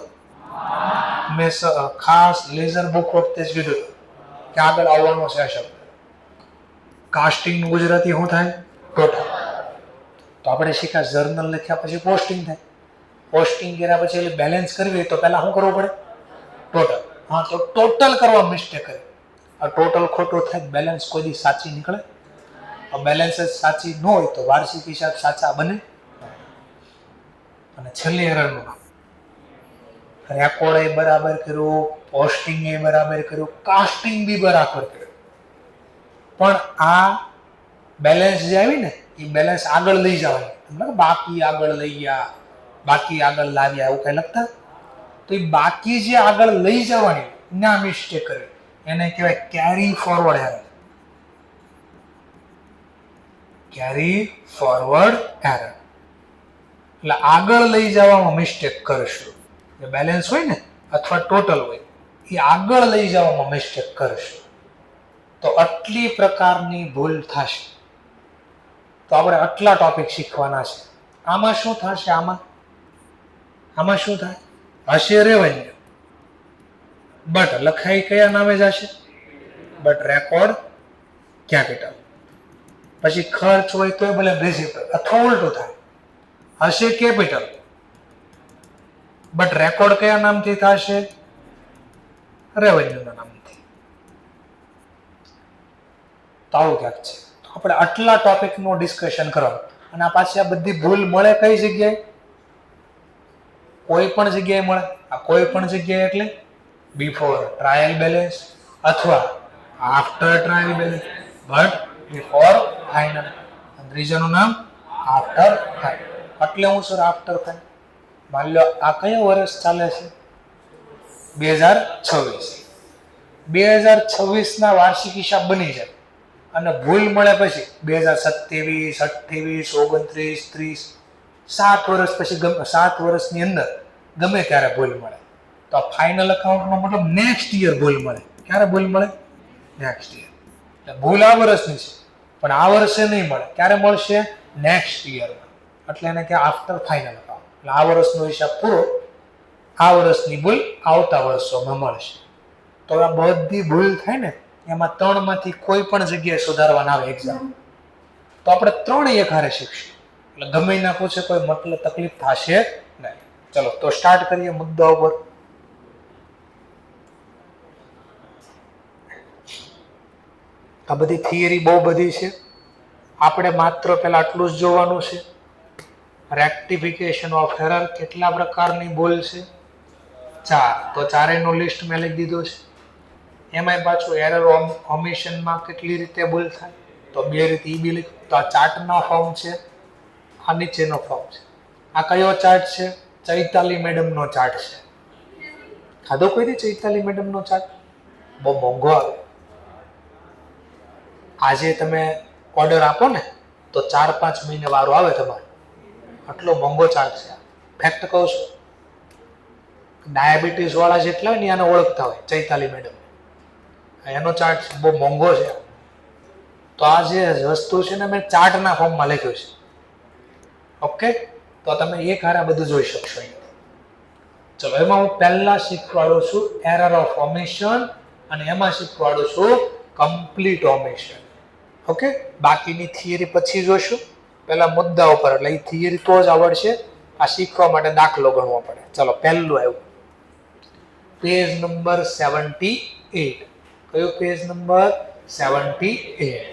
મેં ખાસ લેઝર બુક વખતે જ કીધું કે આગળ આવવાનો છે આ શબ્દ. કાસ્ટિંગ નું ગુજરાતી શું થાય? ટોટલ. તો આપણે શીખ્યા જર્નલ લખ્યા પછી પોસ્ટિંગ થાય. પોસ્ટિંગ કર્યા પછી એટલે બેલેન્સ કરવી તો પહેલા શું કરવું પડે? ટોટલ. હા, તો ટોટલ કરવા મિસ્ટેક કરી. આ ટોટલ ખોટું થાય, બેલેન્સ કોઈ દી સાચી નીકળે? બેલેન્સ જ સાચી ન હોય તો વાર્ષિક હિસાબ સાચા બને. અને છેલ્લી એરરનું નામ રેકોર્ડ એ બરાબર કર્યું, પોસ્ટિંગ એ બરાબર કર્યું, કાસ્ટિંગ બી બરાબર કર્યું, પણ આ બેલેન્સ જે આવી ને એ બેલેન્સ આગળ લઈ જવાની. બાકી આગળ લઈ ગયા, બાકી આગળ લાવ્યા એવું કઈ લખતા? તો એ બાકી જે આગળ લઈ જવાની ના મિસ્ટેક કરી એને કહેવાય carry forward error. Carry forward error એટલે આગળ લઈ જવામાં મિસ્ટેક કરશું. બેલેન્સ હોય ને અથવા ટોટલ હોય એ આગળ લઈ જવામાં મિસ્ટેક કરશું તો આટલી પ્રકારની ભૂલ થશે. તો આપણે આટલા ટોપિક શીખવાના છે. આમાં શું થશે? આમાં આમાં શું થાય? હશે રેવન્યુ, બટ લખાઈ કયા નામે જશે? But record capital. પછી ખર્ચ હોય તો ભલે રિસીપ્ટ, અથવા ઉલટું થાય, હશે કેપિટલ બટ રેકોર્ડ કયા નામથી થશે? રેવન્યુના નામથી. તો આવું ક્યાંક છે. તો આપણે આટલા ટોપિકનું ડિસ્કશન કરવાનું, અને આ પાછી આ બધી ભૂલ મળે કઈ જગ્યાએ? કોઈ પણ જગ્યાએ મળે. આ કોઈ પણ જગ્યાએ એટલે બિફોર ટ્રાયલ બેલેન્સ અથવા after trial balance, but before final. ત્રીજાનું નામ આફ્ટર ફાઇનલ. એટલે હું સર આફ્ટર ફાઇનલ. માની લો આ કયો વર્ષ ચાલે છે? 2026. 2026 ના વાર્ષિક હિસાબ બની જાય અને ભૂલ મળે પછી 2027, 28, 29, 30, 7 વર્ષ પછી 7 વર્ષની અંદર ગમે ત્યારે ભૂલ મળે. તો આ ફાઇનલ અકાઉન્ટનો મતલબ નેક્સ્ટ યર ભૂલ મળે. ક્યારે ભૂલ મળે? Next year. એટલે ભૂલ આ વર્ષની છે પણ આ વર્ષે નહીં મળે. ક્યારે મળશે? નેક્સ્ટ યરમાં. એટલે એને કે આફ્ટર ફાઇનલ અકાઉન્ટ. એટલે આ વર્ષનો હિસાબ પૂરો, આ વર્ષની ભૂલ આવતા વર્ષોમાં મળશે. તો આ બધી ભૂલ થાય ને એમાં 3 માંથી કોઈ પણ જગ્યાએ સુધારવાના આવે એક્ઝામ. તો આપણે 3 એક હારે શીખશું. એટલે ગમે ના પૂછે કોઈ મતલબ તકલીફ થશે નહીં. ચલો તો સ્ટાર્ટ કરીએ મુદ્દા ઉપર. આ બધી થિયરી બહુ બધી છે. આપણે માત્ર પેલા આટલું જ જોવાનું છે. રેક્ટિફિકેશન ઓફ એરર, કેટલા પ્રકારની ભૂલ છે? 4. તો ચારેયનું લિસ્ટ મેં લખી દીધું છે. એમાંય પાછું એરર ઓમિશનમાં કેટલી રીતે ભૂલ થાય? તો 2 રીતે ઈ બી લખ્યું. તો આ ચાર્ટનો ફોર્મ છે, આ નીચેનો ફોર્મ છે. આ કયો ચાર્ટ છે? ચૈતાલી મેડમનો ચાર્ટ છે. ખાધો કોઈ દી ચૈતાલી મેડમનો ચાર્ટ? બહુ મોંઘો આવે. આજે તમે ઓર્ડર આપો ને તો 4-5 મહિને વારો આવે તમારે. આટલો મોંઘો ચાર્ટ છે. ફેક્ટ કહું છું, ડાયાબિટીસ વાળા જેટલા હોય ને આને ઓળખતા હોય ચૈતાલી મેડમ. એનો ચાર્ટ બહુ મોંઘો છે. તો આ જે વસ્તુ છે ને મેં ચાર્ટના ફોર્મમાં લખ્યું છે. ઓકે, તો તમે એક હારે બધું જોઈ શકશો. ચલો એમાં હું પહેલા શીખવાડું છું એરર ઓફ ઓમિશન અને એમાં શીખવાડું છું કમ્પ્લીટ ઓમિશન. ઓકે, બાકીની થિયરી પછી જોશું. પહેલા મુદ્દા ઉપર, એટલે એ થિયરી તો જ આવડશે. આ શીખવા માટે દાખલો ગણવો પડે. ચલો પહેલું આવ્યું પેજ નંબર 78. કયો પેજ નંબર? 78.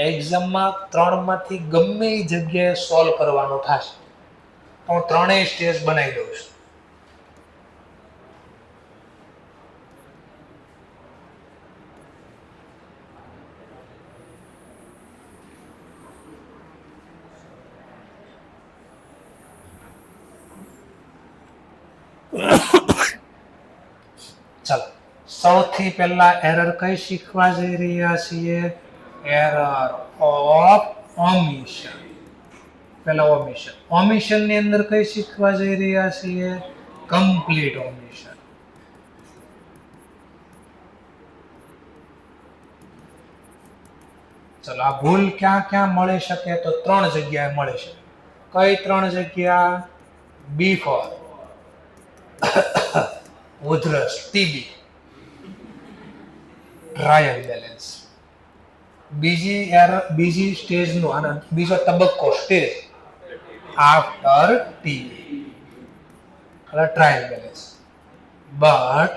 એક્ઝામમાં 3 માંથી ગમે એ જગ્યાએ સોલ્વ કરવાનું થશે. હું 3 સ્ટેજ બનાવી દઉં છું. ચાલો સૌથી પહેલા એરર કઈ શીખવા જઈ રહ્યા છીએ? Error of omission. પહેલા ઓમિશન. ઓમિશન ની અંદર કઈ શીખવા જઈ રહ્યા છીએ? કમ્પ્લીટ ઓમિશન. ચલો આ ભૂલ ક્યાં ક્યાં મળી શકે? તો 3 જગ્યાએ મળી શકે. કઈ 3 જગ્યા? બિફોર ઉધરસ, ટીબી, ટ્રાયલ બેલેન્સ. બીજી સ્ટેજનો અને બીજો તબક્કો સ્ટેજ આફ્ટર ટીબી એટલે trial balance. But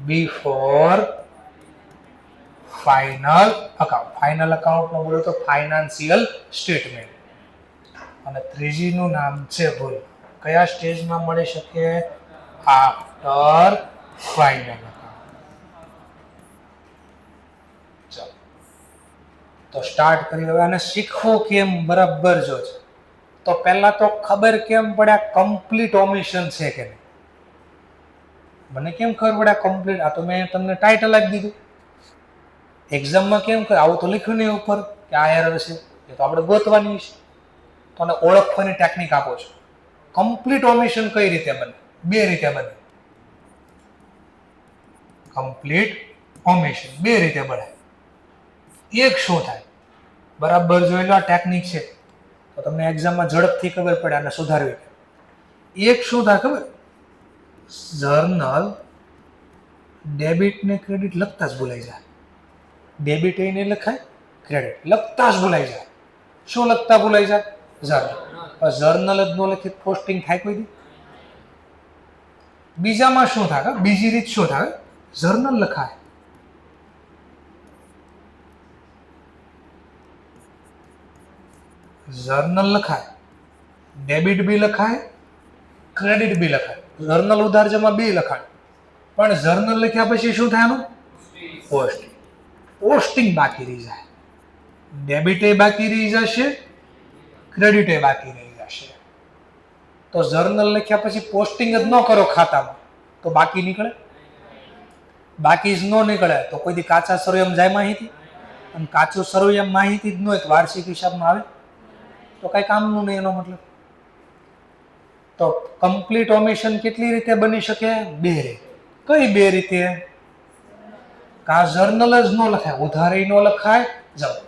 before final account. Final account નો બોલો તો ફાઇનાન્શિયલ સ્ટેટમેન્ટ. અને ત્રીજીનું નામ છે ભૂલ. કયા સ્ટેજમાં મળી શકે? After final account. ચાલો તો સ્ટાર્ટ કરીએ હવે. અને શીખવું કેમ બરાબર જો છે. તો પહેલા તો ખબર કેમ પડે કમ્પ્લીટ ઓમિશન છે કે નહીં? મને કેમ ખબર પડે કમ્પ્લીટ? આ તો મેં તમને ટાઇટલ આપી દીધું. એક્ઝામમાં કેમ કરે? આવું તો લખ્યું નહીં ઉપર કે આ એરર છે. એ તો આપણે ગોતવાની છે. તો આને ઓળખવાની ટેકનિક આપો છો. કમ્પ્લીટ ઓમિશન કઈ રીતે બને? 2 રીતે બને. કમ્પ્લીટ ઓમિશન 2 રીતે બને. એક શું થાય? બરાબર જોઈ લો, આ ટેકનિક છે. તો તમને એક્ઝામમાં ઝડપથી ખબર પડે આને સુધારવી. એક શું થાય ખબર, જર્નલ ડેબિટ ને ક્રેડિટ લખતા જ ભૂલાઈ જાય. ડેબિટ એ નહીં લખાય, ક્રેડિટ લખતા જ ભૂલાઈ જાય. શું લખતા ભૂલાઈ જાય? જર્નલ. જર્નલ જ ન લખી પોસ્ટિંગ થાય કોઈ દી? બીજામાં શું થાય, બીજી રીત શું થાય, જર્નલ લખાય, જર્નલ લખાય, ડેબિટ બી લખાય, ક્રેડિટ બી લખાય, જર્નલ ઉધાર જમા બી લખાય. પણ જર્નલ લખ્યા પછી શું થાય આનું? પોસ્ટિંગ. પોસ્ટિંગ બાકી રહી જાય. ડેબિટે બાકી રહી જશે, ક્રેડિટે બાકી રહી જશે. તો જર્નલ લખ્યા પછી પોસ્ટિંગ જ ન કરો ખાતામાં તો બાકી નીકળે? બાકી જ ન નીકળે તો કોઈ દી કાચા સરવૈયામાં જાય માહિતી? અને કાચું સરવૈયામાં માહિતી જ ન હોય તો વાર્ષિક હિસાબમાં આવે તો કઈ કામનું નહીં. એનો મતલબ તો કમ્પ્લીટ ઓમિશન કેટલી રીતે બની શકે? બે રીતે. કઈ બે રીતે? કા જર્નલ જ ન લખાય, ઉધારે ન લખાય, જમા.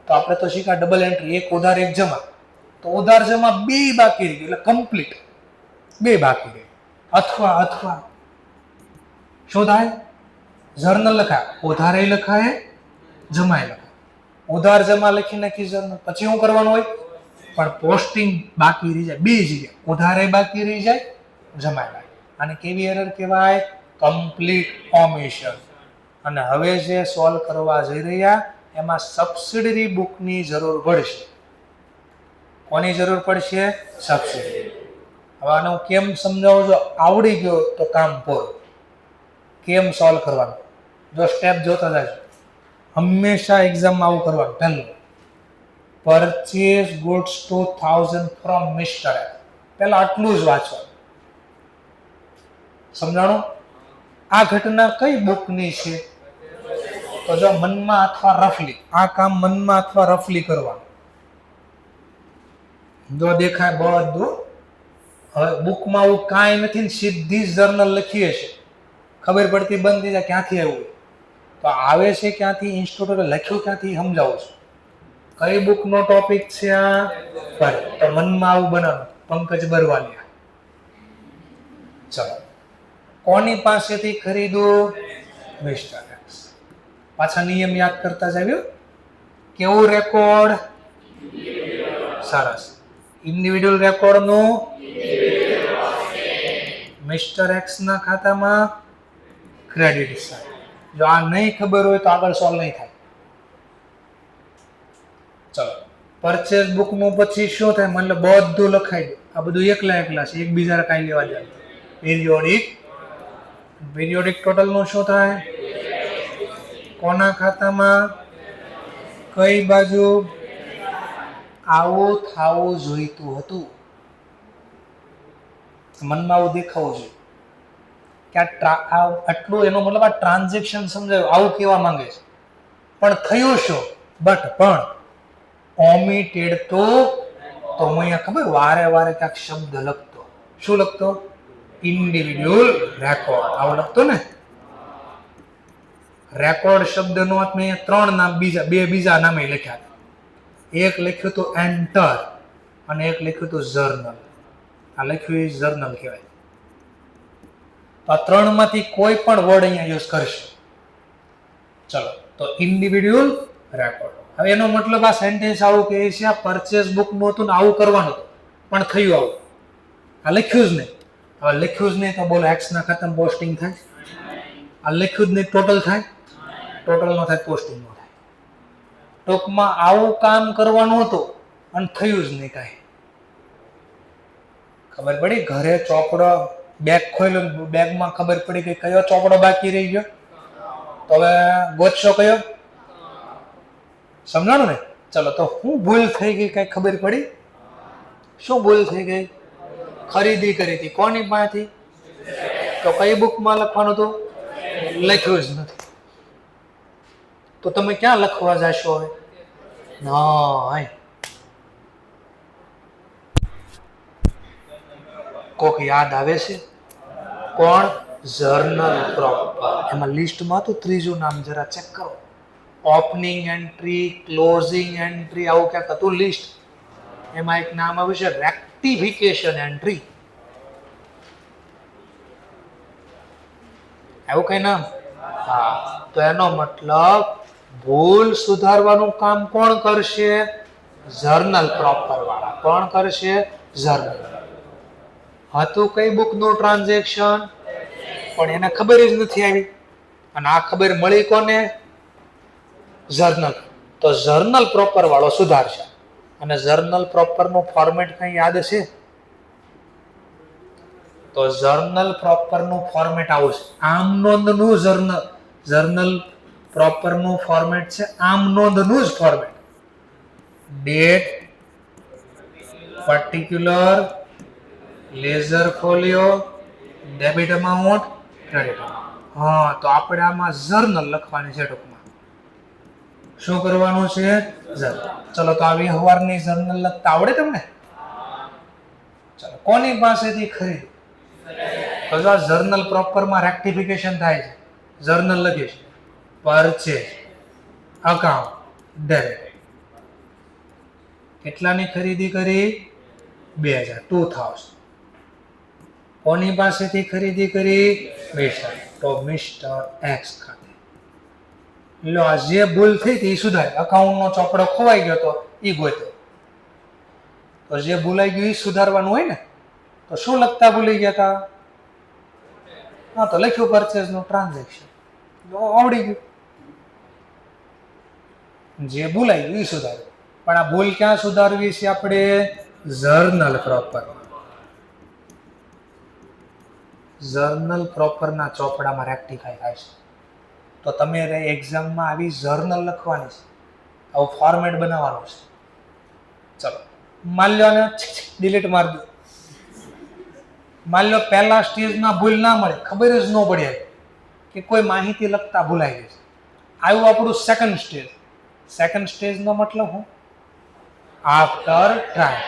તો આપણે તો શીખા ડબલ એન્ટ્રી, એક ઉધાર એક જમા. તો ઉધાર જમા બે બાકી રહી ગયું, એટલે કમ્પ્લીટ બે બાકી રહી. અથવા શું થાય? જર્નલ લખાય, ઉધારે લખાય, જમાય લખાય. ઉધાર જમા લખી નાખી જર્નલ, પછી શું કરવાનું હોય? પણ પોસ્ટિંગ બાકી રહી જાય બે જગ્યાએ, ઉધારે બાકી રહી જાય, જમાય લાગે. અને કેવી એરર કહેવાય? કમ્પ્લીટ ઓમિશન. અને હવે જે સોલ્વ કરવા જઈ રહ્યા એમાં સબસિડરી બુકની જરૂર પડશે. કોની જરૂર પડશે? સબસિડરી. હવે આનું કેમ સમજાવું છો? આવડી ગયો તો કામ પૂરું. કેમ સોલ્વ કરવાનું? જો સ્ટેપ જોતા જાય, હંમેશા એક્ઝામમાં આવું કરવાનું. પહેલું, purchase goods 2000 from mister x. પહેલા આટલું જ વાંચવાનું. સમજાણું? આ ઘટના કઈ બુકની છે? તો જો મનમાં અથવા રફલી, આ કામ મનમાં અથવા રફલી કરવાનું. જો દેખાય બધું. હવે બુકમાં આવું કાંઈ નથી ને સીધી જર્નલ લખીએ છે, ખબર પડતી બંધ થઈ જાય ક્યાંથી આવ્યું. તો આવે છે ક્યાંથી? ઇન્સ્ટિટ્યૂટે લખ્યું ક્યાંથી? સમજાવું છું. કઈ બુકનો ટોપિક છે આ? તો મનમાં આવું બનાવવાનું. પંકજ બરવાલિયા. ચલો, કોની પાસેથી ખરીદું? Mister x. પાછા નિયમ યાદ કરતા જ આવ્યો. કેવું રેકોર્ડ? સરસ. ઇન્ડિવિડ્યુઅલ રેકોર્ડનું મિસ્ટર એક્સ ના ખાતામાં ક્રેડિટ સાઈડ. જો આ નહીં ખબર હોય તો આગળ સોલ્વ નહીં થાય. ચલો, પરચેઝ બુકનું પછી શું થાય? મને બધું લખાઈ દે. આ બધું એકલા એકલા છે, એકબીજા કાંઈ લેવા જાય. પીરિયોડિક. પીરિયોડિક ટોટલનું શું થાય? કોના ખાતામાં? કઈ બાજુ? આવું થવું જોઈતું હતું. મનમાં આવું દેખાવું જોઈએ કે આટલું. એનો મતલબ આ ટ્રાન્ઝેક્શન સમજાયું, આવું કહેવા માંગે છે. પણ થયું શું? પણ ઓમિટેડ તો હું અહીંયા ખબર વારે વારે ક્યાંક શબ્દ લખતો. શું લખતો? Individual record. આવું લખતો ને. રેકોર્ડ શબ્દનો અર્થ મેં ત્રણ નામ, બે બીજા નામે લખ્યા. એક લખ્યું હતું એન્ટર અને એક લખ્યું હતું જર્નલ. આ લખ્યું એ જર્નલ કહેવાય. તો આ ત્રણમાંથી કોઈ પણ વર્ડ અહીંયા યુઝ કરશે. ચલો, તો ઇન્ડિવિડ્યુઅલ રેકોર્ડ. હવે એનો મતલબ આ સેન્ટેન્સ આવું કહે છે, આ પરચેઝ બુકનું હતું ને આવું કરવાનું હતું પણ થયું આવું. આ લખ્યું જ નહીં. હવે લખ્યું જ નહીં તો બોલો એક્સ ના ખાતામાં પોસ્ટિંગ થાય? આ લખ્યું જ નહીં ટોટલ થાય? ટોટલ નો થાય, પોસ્ટિંગ નો થાય. ટૂંકમાં આવું કામ કરવાનું હતું અને થયું જ નહીં કાંઈ. ખબર પડી? ઘરે ચોપડો બેગ ખોલ્યો, બેગમાં ખબર પડી કે કયો ચોપડો બાકી રહી ગયો. તો હવે ગોતશો કયો? સમજાણું ને? ચલો, તો શું ભૂલ થઈ ગઈ? કઈ ખબર પડી? શું ભૂલ થઈ ગઈ? ખરીદી કરી હતી. કોની પાસેથી? તો કઈ બુકમાં લખવાનું હતું? લખ્યું જ નથી. તો તમે ક્યાં લખવા જશો હવે? ના, કોક યાદ આવે છે? કોણ? Journal proper. એમાં લિસ્ટમાં હતું ત્રીજું નામ, જરા ચેક કરો. ઓપનિંગ એન્ટ્રી, ક્લોઝિંગ એન્ટ્રી, આવું ક્યાંક હતું લિસ્ટ. એમાં એક નામ આવ્યું છે રેક્ટિફિકેશન એન્ટ્રી. એવું કઈ નામ? હા. તો એનો મતલબ ભૂલ સુધારવાનું કામ કોણ કરશે? જર્નલ પ્રોપર વાળા. કોણ કરશે? જર્નલ. હતું કઈ બુક નું ટ્રાન્ઝેક્શન, પણ એને ખબર જ નથી આવી. અને આ ખબર મળી કોને? જર્નલ. તો જર્નલ પ્રોપર વાળો સુધારશે. અને જર્નલ પ્રોપર નું ફોર્મેટ કઈ યાદ છે? તો જર્નલ પ્રોપર નું ફોર્મેટ આવું છે. આમ નોંધનું જર્નલ પ્રોપર નું ફોર્મેટ છે આમ નોંધનું જ format. Date, particular, ledger folio, debit amount, credit amount. હા, તો આપણે આમાં જર્નલ લખવાની છે ટૂંકમાં. શું કરવાનું છે? જર્નલ. ચલો તો આવી વ્યવહારની જર્નલ લખતા આવડે તમને? ચલો કોની પાસેથી ખરીદ? તો જો જર્નલ પ્રોપર માં રેક્ટિફિકેશન થાય છે. જર્નલ લખીશ. Purchase, account, debit. કેટલાની ખરીદી કરી? 2000. કોની પાસેથી ખરીદી કરી? મિસ્ટર. તો મિસ્ટર એક્સ ખાતે. લો, આ જે ભૂલ થઈ હતી એ સુધારે. અકાઉન્ટ નો ચોપડો ખોવાઈ ગયો તો એ ગોત્યો. તો જે ભૂલાઈ ગયું એ સુધારવાનું હોય ને. તો શું લખતા ભૂલી ગયા હતા? હા, તો લખ્યું પરચેઝ નું ટ્રાન્ઝેક્શન. આવડી ગયું. જે ભૂલાઈ ગયું એ સુધાર્યું. પણ આ ભૂલ ક્યાં સુધારવી છે આપણે? Journal proper. જર્નલ પ્રોપરના ચોપડામાં રેક્ટિફાઈ થાય છે. તો તમે એક્ઝામમાં આવી જર્નલ લખવાની છે, આવું ફોર્મેટ બનાવવાનું છે. ચલો, માની લો ને ડિલીટ મારી દો. માની લો પહેલા સ્ટેજમાં ભૂલ ના મળે, ખબર જ ન પડે કે કોઈ માહિતી લખતા ભૂલાઈ ગઈ છે. આવ્યું આપણું સેકન્ડ સ્ટેજ. સેકન્ડ સ્ટેજનો મતલબ શું? After trial.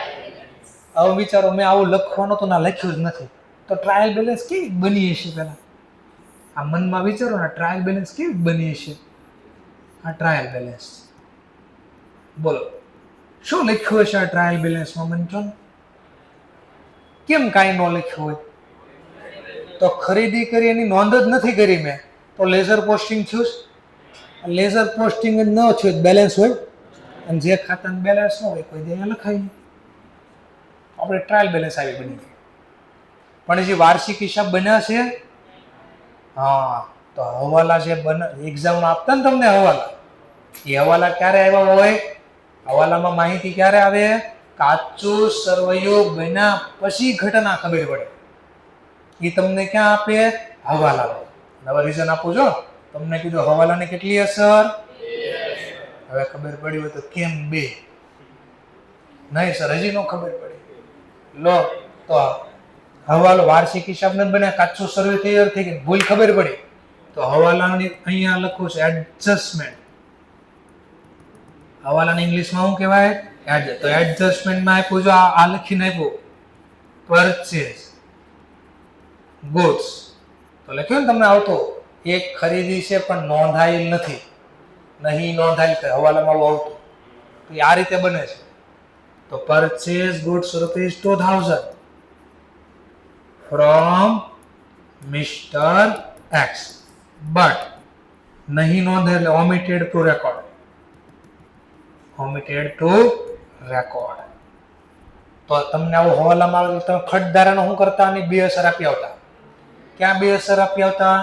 હવે વિચારો, મેં આવું લખવાનું તો ના લખ્યું જ નથી, તો ટ્રાયલ બેલેન્સ કેવી બની હશે? પહેલા આ મનમાં વિચારો ને, ટ્રાયલ બેલેન્સ કેવી બની હશે? આ ટ્રાયલ બેલેન્સ. બોલો શું લખ્યું હશે આ ટ્રાયલ બેલેન્સમાં? મને કહો. કેમ કાંઈ ન લખ્યું હોય? તો ખરીદી કરી એની નોંધ જ નથી કરી મેં, તો લેઝર પોસ્ટિંગ થયું. લેઝર પોસ્ટિંગ જ ન થયું, બેલેન્સ હોય. અને જે ખાતાનું બેલેન્સ ન હોય કોઈ દે લખાય નહીં. આપણે ટ્રાયલ બેલેન્સ આવી બની ગઈ. પણ જે વાર્ષિક હિસાબ બન્યા છે, હા, તો હવાલા જે એક્ઝામમાં આપતા ને તમને હવાલા, એ હવાલા ક્યારે આવ્યા હોય? હવાલામાં માહિતી ક્યારે આવે? કાચું સરવૈયું બન્યા પછી ઘટના ખબર પડે. એ તમને ક્યાં આપે? હવાલા. નવા રીઝન આપું છો. તમને કીધું હવાલાની કેટલી અસર? હવે ખબર પડી હોય તો કેમ 2? નહીં સર, હજી નો ખબર પડી. લો, તો હવાલો વાર્ષિક હિસાબ નથી બન્યા, કાચું સર્વે તૈયાર થઈ ગઈ, ભૂલ ખબર પડી, તો હવાલાની અહીંયા લખું છે એડજસ્ટમેન્ટ. હવાલાની ઇંગ્લિશમાં શું કહેવાય? તો એડજસ્ટમેન્ટમાં આપ્યું, જો આ લખીને આપ્યું પરચેઝ ગુડ્સ. તો લખ્યું ને તમને આવતો એક ખરીદી છે પણ નોંધાયેલ નથી, નહીં નોંધાયેલ કે હવાલામાં આવતું. તો આ રીતે બને છે. તો purchase goods ₹2000 from Mr. X, but નહીં નોંધેલ, omitted to record. omitted to record. તો તમને આવું હવાલામાં આવે તો તમે ખટધારાનો શું કરતા? અને 2 અસર આપી આવતા. ક્યાં 2 અસર આપી આવતા?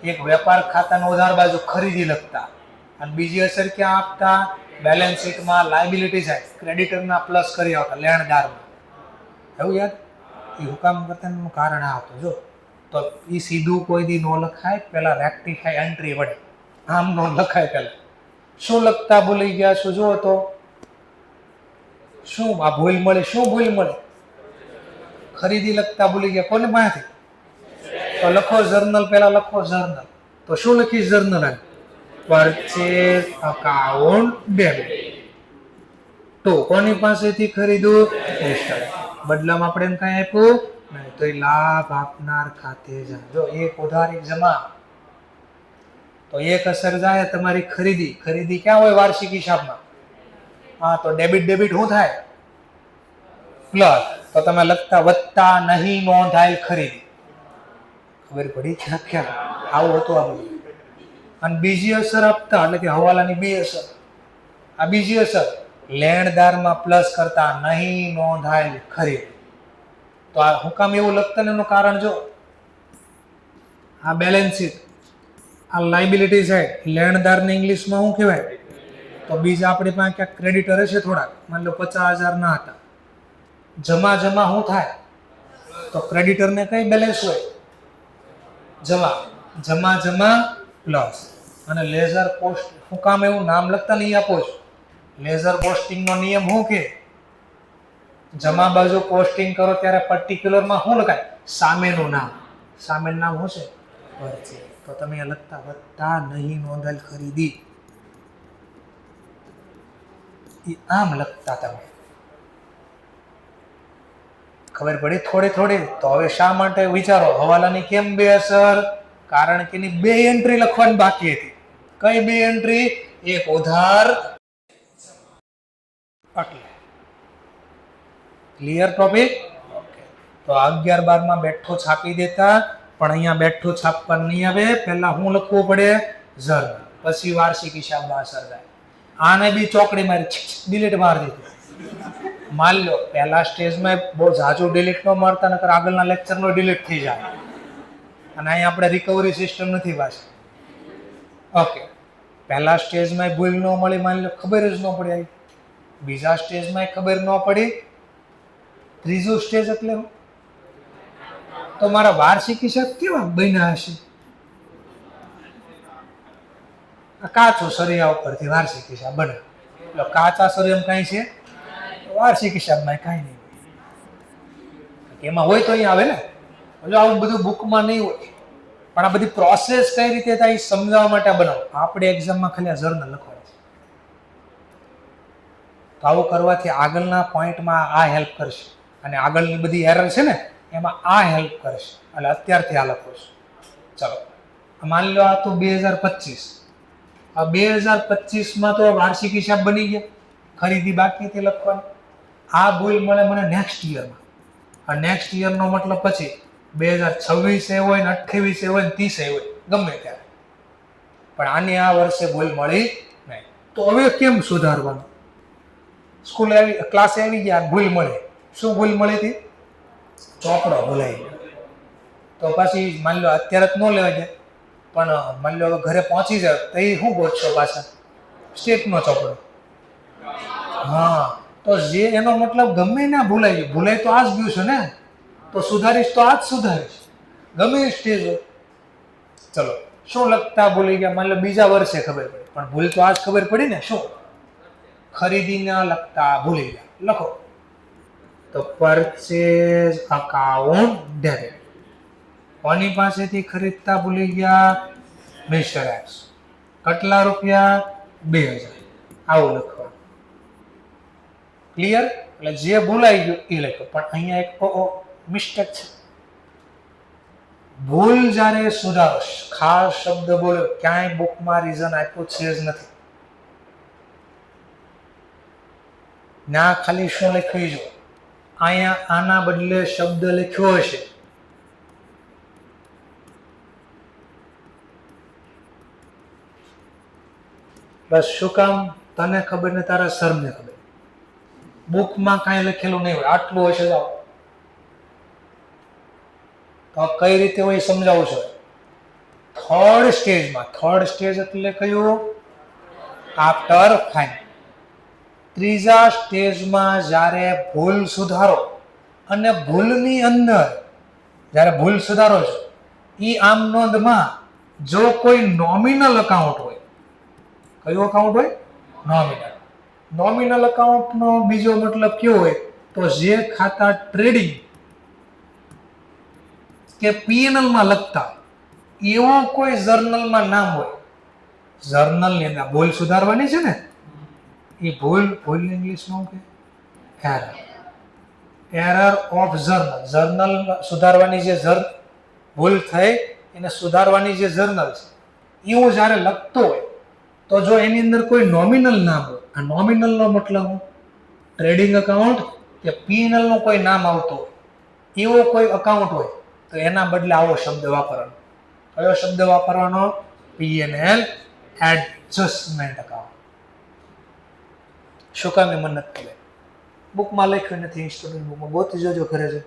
એક વેપાર ખાતાનો ઉધાર બાજુ ખરીદી લખતા, અને બીજી અસર ક્યાં આપતા? બેલેન્સ શીટમાં લાયબિલિટી સાઈડ ક્રેડિટરના પ્લસ કરી આવતા, લેણદારમાં. એવું યાદ? એ હુકામ કરતાનું કારણ આ હતું. જો તો એ સીધું કોઈ દી ન લખાય, પેલા રેક્ટિફાઈ એન્ટ્રી વડે. આમ ન લખાય. પેલા શું લખતા ભૂલી ગયા છો? જો તો શું આ ભૂલ મળી? શું ભૂલ મળી? ખરીદી લખતા ભૂલી ગયા. કોને પાસેથી? તો લખો જર્નલ. પેલા લખો જર્નલ. તો શું લખીશ જર્નલ? Purchase account debit. તો કોની પાસેથી ખરીદું? બદલામાં આપણે એમ કઈ આપ્યું નહીં, તો એ લાભ આપનાર ખાતે જાય. જો એક ઉધારી જમા, તો એક અસર જાય તમારી ખરીદી. ખરીદી ક્યાં હોય? વાર્ષિક હિસાબમાં. હા, તો ડેબિટ શું થાય? પ્લસ, તો તમે લખતા વત્તા નહીં નોંધાયેલ ખરીદી. ખબર પડી ક્યાં આવું હતું આ બધું. અને બીજી અસર આપતા એટલે કે હવાલાની બે અસર. આ બીજી અસર લેણદારમાં પ્લસ કરતા નહીં નોંધાયેલ ખરીદી. તો આ હું કામ એવું લખતા એનું કારણ જો, આ બેલેન્સ શીટ, આ લાયબિલિટી સાઈડ, લેણદારને ઇંગ્લિશમાં શું કહેવાય? તો બીજા આપણી પાસે ક્યાંક ક્રેડિટર હશે થોડાક, માની લો 50,000 ના હતા, જમા જમા શું થાય? તો ક્રેડિટરને કઈ બેલેન્સ હોય? જમા. જમા જમા પ્લસ. અને લેઝર પોસ્ટ, હું કામ એવું નામ લખતા નહીં આપો છો? લેઝર પોસ્ટિંગનો નિયમ શું કે જમા બાજુ પોસ્ટિંગ કરો ત્યારે પર્ટિક્યુલરમાં શું લખાય? સામેનું નામ. સામેનું નામ શું છે? પરચેઝ. તો તમે લખતા વત્તા નહીં નોંધાયેલ ખરીદી, એ આમ લખતા તમે. ખબર પડી થોડી થોડી? તો હવે શા માટે વિચારો હવાલાની કેમ બે અસર? કારણ કે એની બે એન્ટ્રી લખવાની બાકી હતી. કઈ બે એન્ટ્રી? એક ઉધાર, એટલે ક્લિયર ટોપિક? તો 11-12 માં બેઠો છાપી દેતા, પણ અહીંયા બેઠો છાપવા નહીં આવે. પહેલા હું લખવું પડે? જર્નલ, પછી વાર્ષિક હિસાબમાં અસર થાય. આને બી ચોકડી મારી ડિલીટ મારી દીધું. માન લો પહેલા સ્ટેજમાં બહુ ઝાઝું ડિલીટ ન મારતા, નકર આગળના લેક્ચરનો ડિલીટ થઈ જાય. અને અહીંયા આપણે રિકવરી સિસ્ટમ નથી પાછી. ઓકે, પહેલા સ્ટેજમાં ભૂલ ન મળી, માની લો ખબર જ ન પડી. બીજા સ્ટેજમાં ખબર ન પડી, ત્રીજું સ્ટેજ એટલે તો મારા વાર્ષિક હિસાબ કેવા બન્યા હશે? કાચો સરિયા ઉપરથી વાર્ષિક હિસાબ બને. એટલે કાચા સરિયામાં કઈ છે? વાર્ષિક હિસાબમાં કઈ નહીં. એમાં હોય તો અહીંયા આવે ને. એટલે આવું બધું બુકમાં નહીં હોય, પણ આ બધી પ્રોસેસ કઈ રીતે થાય એ સમજાવવા માટે બનાવો. આપણે એક્ઝામમાં ખાલી જર્નલ લખવાનું છે. તો આવું કરવાથી આગળના પોઈન્ટમાં આ હેલ્પ કરશે, અને આગળની બધી એરર છે ને એમાં આ હેલ્પ કરશે. એટલે અત્યારથી આ લખો છો. ચલો માની લો આ તો 2025. આ 2025માં તો વાર્ષિક હિસાબ બની ગયા, ખરીદી બાકી તે લખવાની. આ ભૂલ મળે મને નેક્સ્ટ યરમાં. આ નેક્સ્ટ યરનો મતલબ પછી 2026 હોય ને 28 હોય ને 30 હોય, ગમે ત્યારે. પણ આની આ વર્ષે ભૂલ મળી નહીં. તો હવે કેમ સુધારવાનું? સ્કૂલ આવી, ક્લાસે આવી ગયા, ભૂલ મળે. શું ભૂલ મળી હતી? ચોપડો ભૂલાઈ ગયો. તો પછી માની લો અત્યારે જ ન લેવા જાય, પણ માની લો ઘરે પહોંચી જાય તો એ શું ગોતશો પાછા? સ્ટેટનો ચોપડો. હા, તો જે એનો મતલબ ગમે ના ભૂલાઈ ગયું. ભૂલાઈ તો આ જ ગયું છે ને, તો સુધારીશ તો આ જ સુધારીશ, ગમે સ્ટેજ હોય. ચલો, શું લખતા ભૂલી ગયા? માની લો બીજા વર્ષે ખબર પડી, પણ ભૂલ તો આજ ખબર પડી ને. શું? ખરીદીના લખતા ભૂલી ગયા. લખો તો પરચેઝ અકાઉન્ટ ડેબિટ. કોની પાસેથી ખરીદતા ભૂલી ગયા? Mister x. કેટલા રૂપિયા? 2000. આવું લખવાનું. ક્લિયર? એટલે જે ભૂલાઈ ગયું એ લખ્યું. પણ અહીંયા એક મિસ્ટેક છે. ભૂલ જ્યારે સુધારો, ખાસ શબ્દ બોલ્યો, ક્યાંય બુકમાં રીઝન આપ્યું છે જ નથી. ના ખાલી શું લખ્યું જો, અહીંયા આના બદલે શબ્દ લખ્યો હશે. બસ શું કામ? તને ખબર ને તારા સરને ખબર. બુકમાં કાંઈ લખેલું નહીં હોય, આટલું હશે. જાઓ તો કઈ રીતે હોય સમજાવું છું. થર્ડ સ્ટેજમાં, થર્ડ સ્ટેજ એટલે કયું? After final. ત્રીજા સ્ટેજમાં જ્યારે ભૂલ સુધારો, અને ભૂલની અંદર જ્યારે ભૂલ સુધારો છે એ આમ નોંધમાં જો કોઈ નોમિનલ અકાઉન્ટ હોય. કયું અકાઉન્ટ હોય? નોમિનલ. નોમિનલ અકાઉન્ટનો બીજો મતલબ કયો હોય? તો જે ખાતા ટ્રેડિંગ કે પીએનએલ માં લખતા એવું કોઈ જર્નલમાં નામ હોય. જર્નલની અંદર ભૂલ સુધારવાની છે ને, એ ભૂલ ઇંગ્લિશમાં કે error. Error of journal. Journal સુધારવાની જે ભૂલ થઈ એને સુધારવાની જે જર્નલ છે એ હું જ્યારે લખતો હોય તો જો એની અંદર કોઈ નોમિનલ નામ હોય, આ નોમિનલનો મતલબ ટ્રેડિંગ અકાઉન્ટ કે P&L નું કોઈ નામ આવતું હોય, એવો કોઈ અકાઉન્ટ હોય તો એના બદલે આવો શબ્દ વાપરવાનો. કયો શબ્દ વાપરવાનો? P&L adjustment account. શું કામ? એ મને નથી ખબર, બુકમાં લખ્યું નથી, ઇન્સ્ટોલમેન્ટ બુકમાં ગોતી જોજો ઘરે છે,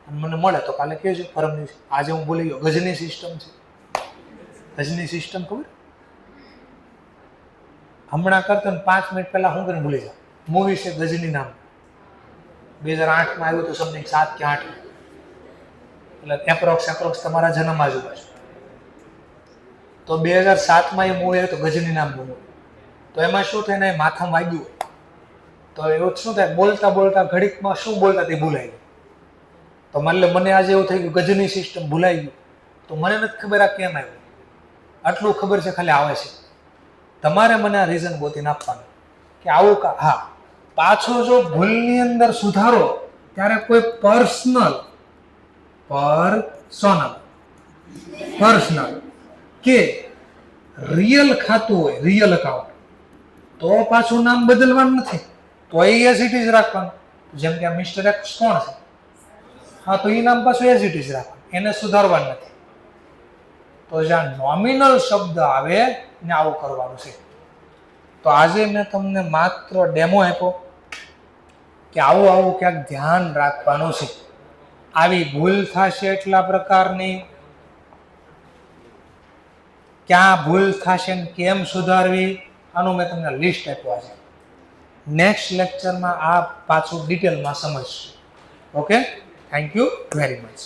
અને મને મળે તો કાલે કહેજો. પરમ દિવસે આજે હું ભૂલી ગયો, ગજની સિસ્ટમ છે. ગજની સિસ્ટમ ખબર? હમણાં કરતો ને 5 મિનિટ પહેલા હું કરીને ભૂલી જાઉં. મૂવી છે ગજની નામ, 2008 માં આવ્યું હતું, સમથિંગ 7 કે 8, એટલે એપ્રોક્સ તમારા જન્મ આજુબાજુ. તો 2007 માં એ મૂવી આવ્યું તો ગજની નામનું મૂવી. તો એમાં શું થાય ને, માથામાં વાગ્યું તો એવું શું થાય, બોલતા બોલતા ઘડીકમાં શું બોલતા તે ભૂલાઈ ગયું. તો મને આજે એવું થઈ ગયું, ગજની સિસ્ટમ ભૂલાઈ ગયું. તો મને નથી ખબર આ કેમ આવ્યું. આટલું ખબર છે ખાલી આવે છે. તમારે મને આ રીઝન ગોતીને આપવાનું કે આવું હા, પાછો જો ભૂલની અંદર સુધારો ત્યારે કોઈ પર્સનલ કે રિયલ ખાતું હોય, રિયલ અકાઉન્ટ, તો પાછું નામ બદલવાનું નથી, તો એઝ ઇટ ઇઝ રાખવાનું. જેમ કે આ મિસ્ટર એક્સ કોણ છે? હા, તો એ નામ પાછું એઝ ઇટ ઇઝ રાખવાનું, એને સુધારવાનું નથી. તો જ્યાં નોમિનલ શબ્દ આવે ને આવું કરવાનું છે. તો આજે મેં તમને માત્ર ડેમો આપ્યો કે આવું ક્યાંક ધ્યાન રાખવાનું છે. આવી ભૂલ થશે એટલા પ્રકારની, ક્યાં ભૂલ થશે ને કેમ સુધારવી, આનું મેં તમને લિસ્ટ આપ્યું છે. નેક્સ્ટ લેક્ચરમાં આ પાછું ડિટેલમાં સમજશું. Okay, thank you very much.